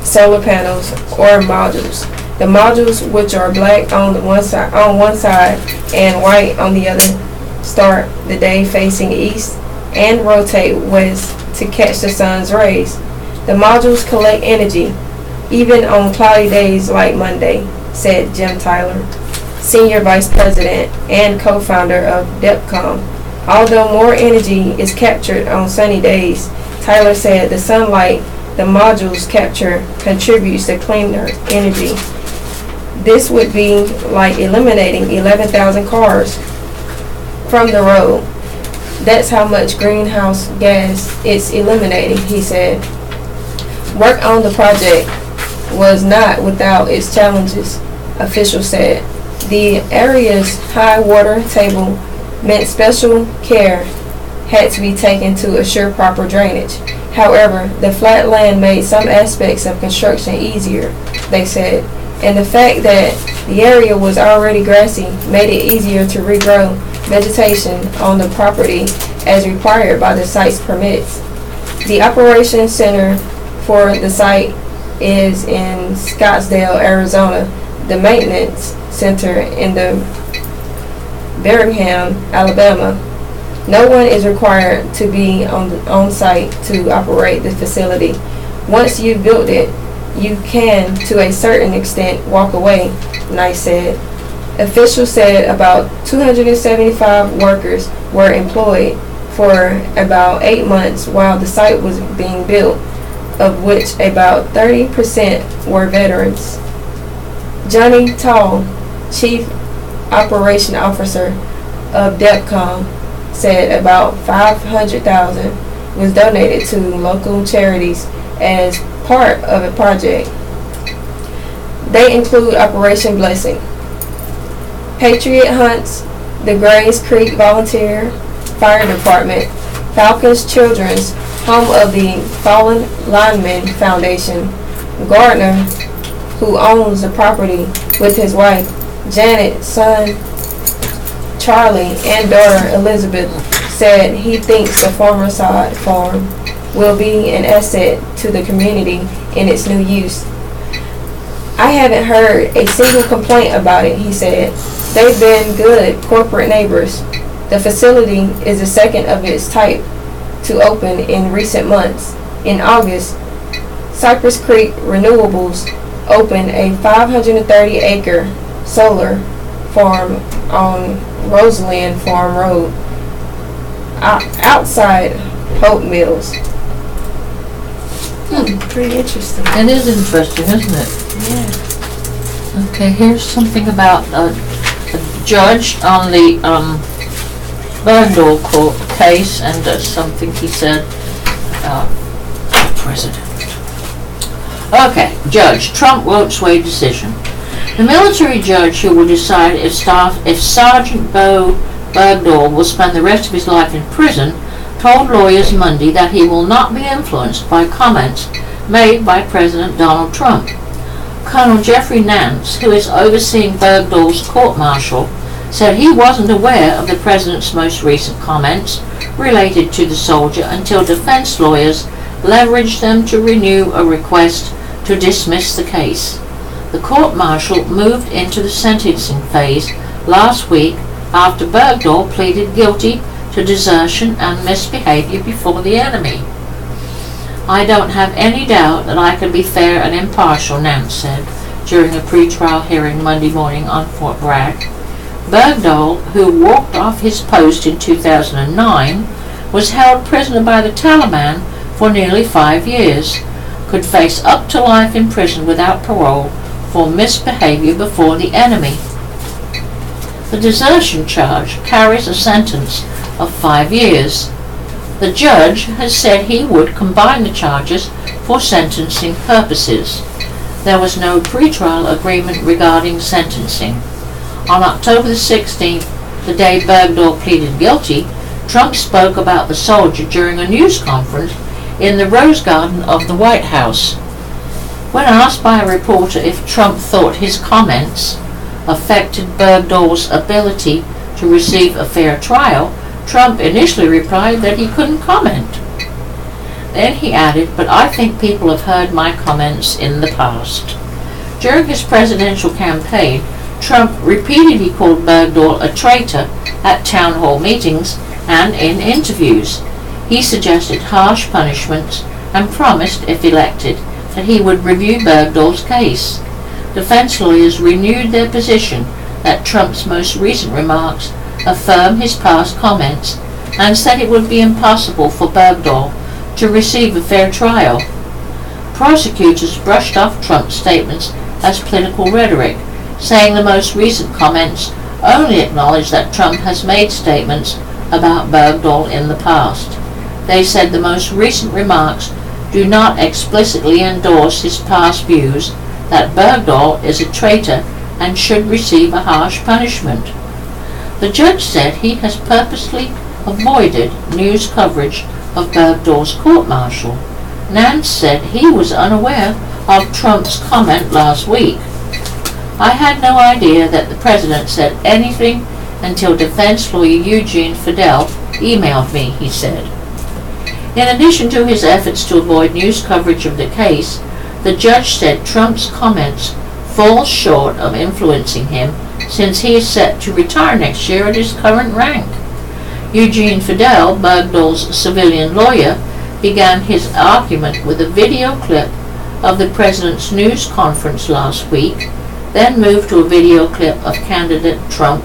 solar panels or modules. The modules, which are black on one side and white on the other, start the day facing east and rotate west to catch the sun's rays. The modules collect energy even on cloudy days like Monday, said Jim Tyler, Senior Vice President and co-founder of Depcom. Although more energy is captured on sunny days, Tyler said the sunlight the modules capture contributes to cleaner energy. This would be like eliminating 11,000 cars from the road. That's how much greenhouse gas it's eliminating, he said. Work on the project was not without its challenges, officials said. The area's high water table meant special care had to be taken to assure proper drainage. However, the flat land made some aspects of construction easier, they said, and the fact that the area was already grassy made it easier to regrow vegetation on the property as required by the site's permits. The operations center for the site is in Scottsdale, Arizona. The maintenance center in the Birmingham, Alabama. No one is required to be on site to operate the facility. Once you've built it, you can, to a certain extent, walk away, Nice said. Officials said about 275 workers were employed for about 8 months while the site was being built, of which about 30% were veterans. Johnny Tall, Chief Operation Officer of DEPCOM, said about $500,000 was donated to local charities as part of a project. They include Operation Blessing, Patriot Hunts, the Grays Creek Volunteer Fire Department, Falcons Children's Home of the Fallen Lineman Foundation. Gardner, who owns the property with his wife Janet, son Charlie, and daughter Elizabeth, said he thinks the former sod farm will be an asset to the community in its new use. I haven't heard a single complaint about it, he said. They've been good corporate neighbors. The facility is the second of its type to open in recent months. In August, Cypress Creek Renewables opened a 530-acre solar farm on Roseland Farm Road outside Hope Mills. Pretty interesting. It is interesting, isn't it? Yeah. Okay, here's something about a judge on the Bergdahl court case, and something he said about the president. Okay, Judge, Trump won't sway decision. The military judge who will decide if Sergeant Bo Bergdahl will spend the rest of his life in prison told lawyers Monday that he will not be influenced by comments made by President Donald Trump. Colonel Jeffrey Nance, who is overseeing Bergdahl's court-martial, said he wasn't aware of the president's most recent comments related to the soldier until defense lawyers leveraged them to renew a request to dismiss the case. The court-martial moved into the sentencing phase last week after Bergdahl pleaded guilty to desertion and misbehavior before the enemy. I don't have any doubt that I can be fair and impartial, Nance said during a pretrial hearing Monday morning on Fort Bragg. Bergdahl, who walked off his post in 2009, was held prisoner by the Taliban for nearly 5 years, could face up to life in prison without parole for misbehavior before the enemy. The desertion charge carries a sentence of 5 years. The judge has said he would combine the charges for sentencing purposes. There was no pretrial agreement regarding sentencing. On October the 16th, the day Bergdahl pleaded guilty, Trump spoke about the soldier during a news conference in the Rose Garden of the White House. When asked by a reporter if Trump thought his comments affected Bergdahl's ability to receive a fair trial, Trump initially replied that he couldn't comment. Then he added, "But I think people have heard my comments in the past." During his presidential campaign, Trump repeatedly called Bergdahl a traitor at town hall meetings and in interviews. He suggested harsh punishments and promised, if elected, that he would review Bergdahl's case. Defense lawyers renewed their position that Trump's most recent remarks affirm his past comments and said it would be impossible for Bergdahl to receive a fair trial. Prosecutors brushed off Trump's statements as political rhetoric, saying the most recent comments only acknowledge that Trump has made statements about Bergdahl in the past. They said the most recent remarks do not explicitly endorse his past views that Bergdahl is a traitor and should receive a harsh punishment. The judge said he has purposely avoided news coverage of Bergdahl's court-martial. Nance said he was unaware of Trump's comment last week. "I had no idea that the president said anything until defense lawyer Eugene Fidel emailed me," he said. In addition to his efforts to avoid news coverage of the case, the judge said Trump's comments fall short of influencing him since he is set to retire next year at his current rank. Eugene Fidel, Bergdahl's civilian lawyer, began his argument with a video clip of the president's news conference last week, then moved to a video clip of candidate Trump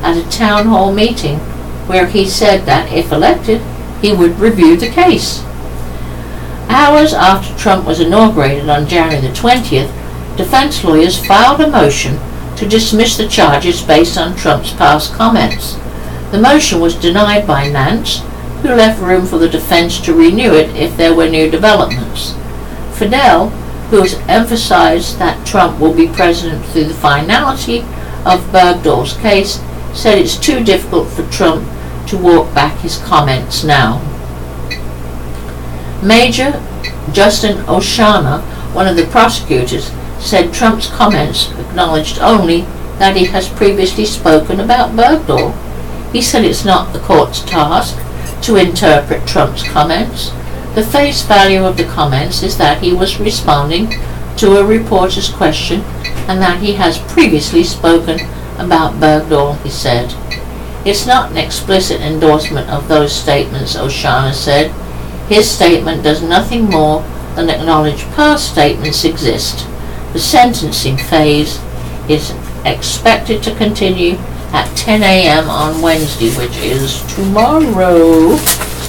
at a town hall meeting where he said that if elected, he would review the case. Hours after Trump was inaugurated on January the 20th, defense lawyers filed a motion to dismiss the charges based on Trump's past comments. The motion was denied by Nance, who left room for the defense to renew it if there were new developments. Fidel, who has emphasized that Trump will be president through the finality of Bergdahl's case, said it's too difficult for Trump to walk back his comments now. Major Justin O'Shana, one of the prosecutors, said Trump's comments acknowledged only that he has previously spoken about Bergdahl. He said it's not the court's task to interpret Trump's comments. The face value of the comments is that he was responding to a reporter's question and that he has previously spoken about Bergdahl, he said. It's not an explicit endorsement of those statements, O'Shana said. His statement does nothing more than acknowledge past statements exist. The sentencing phase is expected to continue at 10 a.m. on Wednesday, which is tomorrow.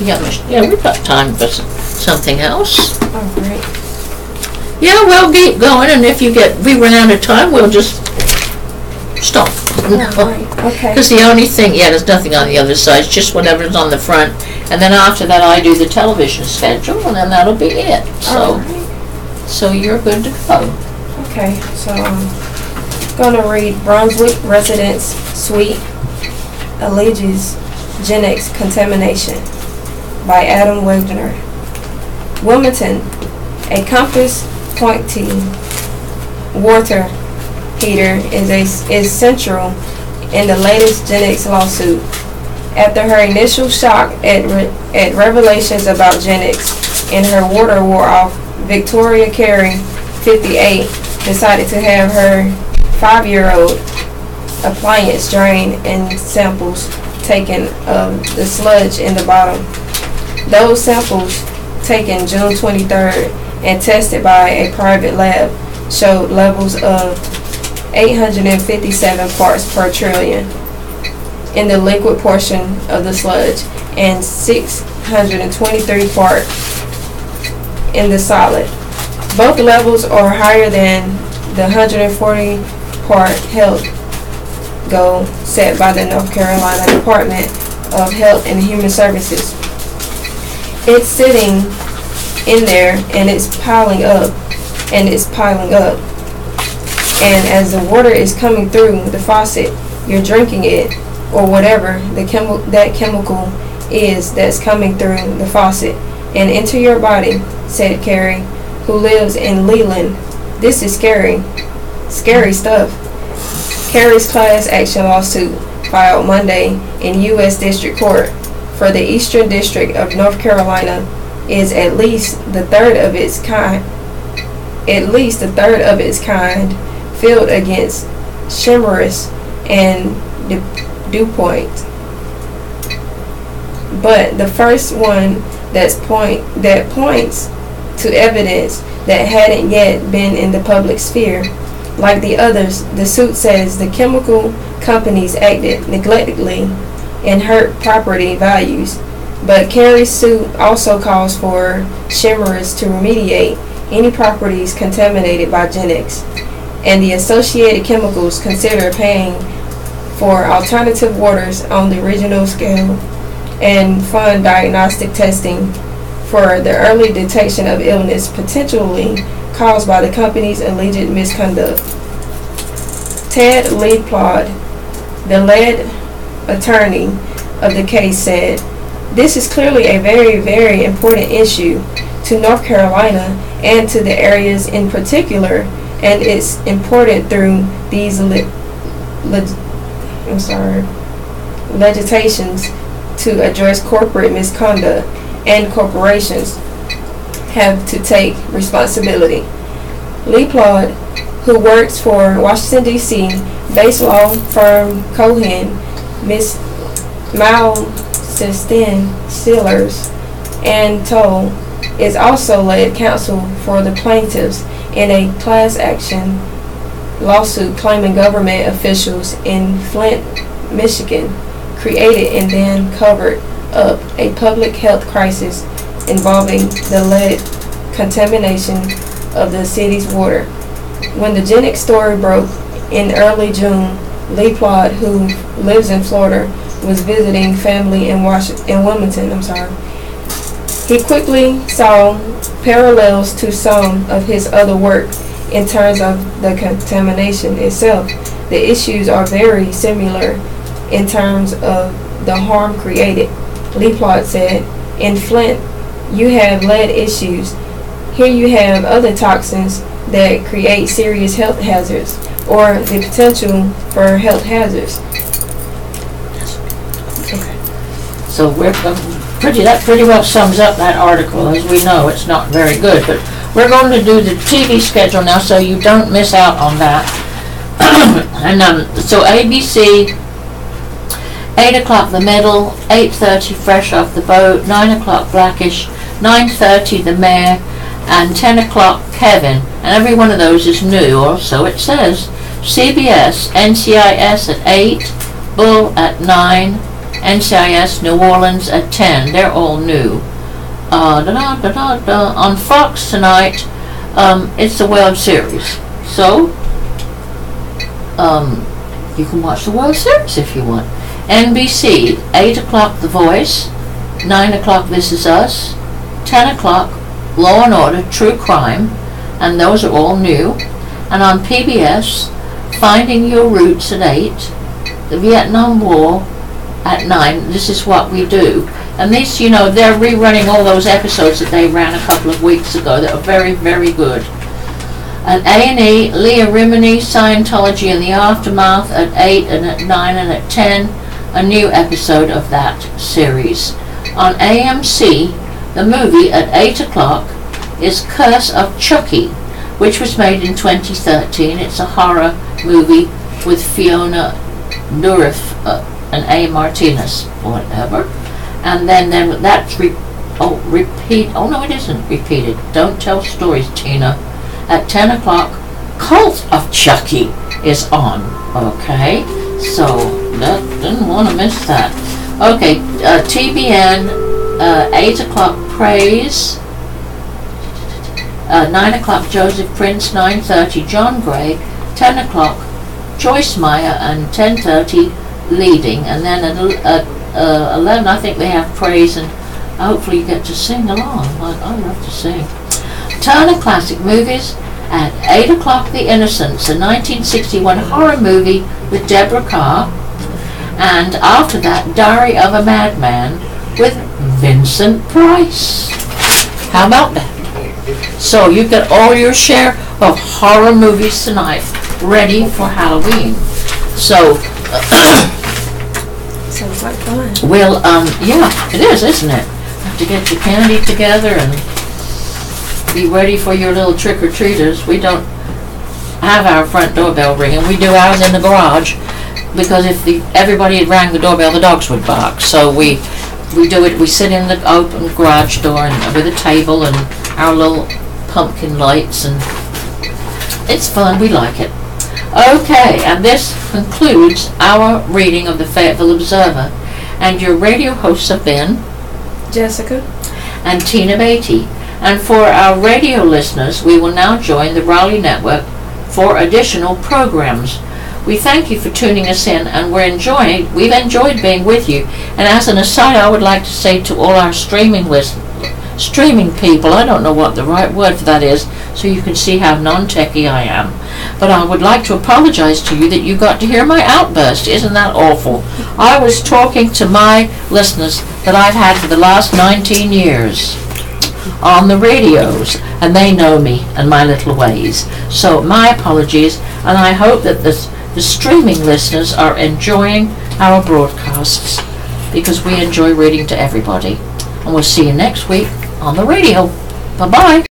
Yeah, we've got time for something else. All right. Yeah, we'll keep going, and if we run out of time, we'll just stop. All right. Okay. Because the only thing, there's nothing on the other side, it's just whatever's on the front. And then after that, I do the television schedule, and then that'll be it. So you're good to go. Okay, so I'm gonna read Brunswick Residence Suite Alleges Gen X Contamination by Adam Wagner. Wilmington, a Compass Pointy water heater is central in the latest Gen X lawsuit. After her initial shock at revelations about Gen X and her water wore off, Victoria Carey, 58, decided to have her 5-year-old appliance drained and samples taken of the sludge in the bottom. Those samples, taken June 23rd and tested by a private lab, showed levels of 857 parts per trillion in the liquid portion of the sludge and 623 parts in the solid. Both levels are higher than the 140 part health goal set by the North Carolina Department of Health and Human Services. It's sitting in there and it's piling up and it's piling up. And as the water is coming through the faucet, you're drinking it or whatever that chemical is that's coming through the faucet and into your body, said Carrie, who lives in Leland. This is scary stuff. Carrie's class action lawsuit filed Monday in U.S. District Court for the Eastern District of North Carolina is at least the third of its kind filed against Chimeras and DuPont. But the first one that points to evidence that hadn't yet been in the public sphere. Like the others, the suit says the chemical companies acted negligently and hurt property values. But Carrie's suit also calls for Chimeras to remediate any properties contaminated by Gen X, and the associated chemicals consider paying for alternative waters on the regional scale and fund diagnostic testing for the early detection of illness potentially caused by the company's alleged misconduct. Ted Leaplod, the lead attorney of the case, said, "This is clearly a very, very important issue to North Carolina and to the areas in particular, and it's important through these legislations to address corporate misconduct, and corporations have to take responsibility." Leaplod, who works for Washington, D.C. based law firm Cohen, Miss Malsisten, Steelers, and Toll, is also lead counsel for the plaintiffs in a class action lawsuit claiming government officials in Flint, Michigan, created and then covered up a public health crisis involving the lead contamination of the city's water. When the Genix story broke in early June, Lee Plott, who lives in Florida, was visiting family in Wilmington. He quickly saw parallels to some of his other work in terms of the contamination itself. The issues are very similar in terms of the harm created. Lee Plott said, in Flint, you have lead issues. Here you have other toxins that create serious health hazards or the potential for health hazards. So that pretty well sums up that article. As we know, it's not very good, but we're going to do the TV schedule now so you don't miss out on that. And so ABC, 8 o'clock The Middle, 8:30 Fresh Off the Boat, 9 o'clock Blackish, 9:30 The Mayor, and 10 o'clock Kevin. And every one of those is new, or so it says. CBS, NCIS at 8, Bull at 9, NCIS New Orleans at 10. They're all new. On Fox tonight, it's the World Series. So, you can watch the World Series if you want. NBC, 8 o'clock The Voice, 9 o'clock This Is Us, 10 o'clock Law and Order True Crime, and those are all new. And on PBS, Finding Your Roots at 8, The Vietnam War at 9, This Is What We Do. And these, they're rerunning all those episodes that they ran a couple of weeks ago that are very, very good. At A&E, Leah Remini, Scientology and the Aftermath at 8 and at 9 and at 10, a new episode of that series. On AMC, the movie at 8 o'clock is Curse of Chucky, which was made in 2013. It's a horror movie with Fiona Dourif and A. Martinez, whatever. And then that's oh no, it isn't repeated. Don't tell stories, Tina. At 10 o'clock, Cult of Chucky is on. Okay, so didn't want to miss that. Okay, TBN, 8 o'clock Praise, 9 o'clock Joseph Prince, 9:30 John Gray, 10 o'clock Joyce Meyer, and 10:30 Leading. And then at 11 I think they have Praise, and hopefully you get to sing along. I love to sing. Turner Classic Movies, at 8 o'clock The Innocents, a 1961 horror movie with Deborah Carr. And after that, Diary of a Madman with Vincent Price. How about that? So you get all your share of horror movies tonight, ready for Halloween. So, sounds like fun. Well, yeah, it is, isn't it? Have to get your candy together and be ready for your little trick-or-treaters. We don't have our front doorbell ringing. We do ours in the garage, because if everybody had rang the doorbell, the dogs would bark. So we do it. We sit in the open garage door and with a table and our little pumpkin lights, and it's fun. We like it. Okay, and this concludes our reading of the Fayetteville Observer. And your radio hosts have been Jessica and Tina Beatty. And for our radio listeners, we will now join the Raleigh Network for additional programs. We thank you for tuning us in, and we've enjoyed being with you. And as an aside, I would like to say to all our streaming people, I don't know what the right word for that is, so you can see how non-techie I am. But I would like to apologize to you that you got to hear my outburst. Isn't that awful? I was talking to my listeners that I've had for the last 19 years. On the radios, and they know me and my little ways. So my apologies, and I hope that the streaming listeners are enjoying our broadcasts, because we enjoy reading to everybody. And we'll see you next week on the radio. Bye-bye.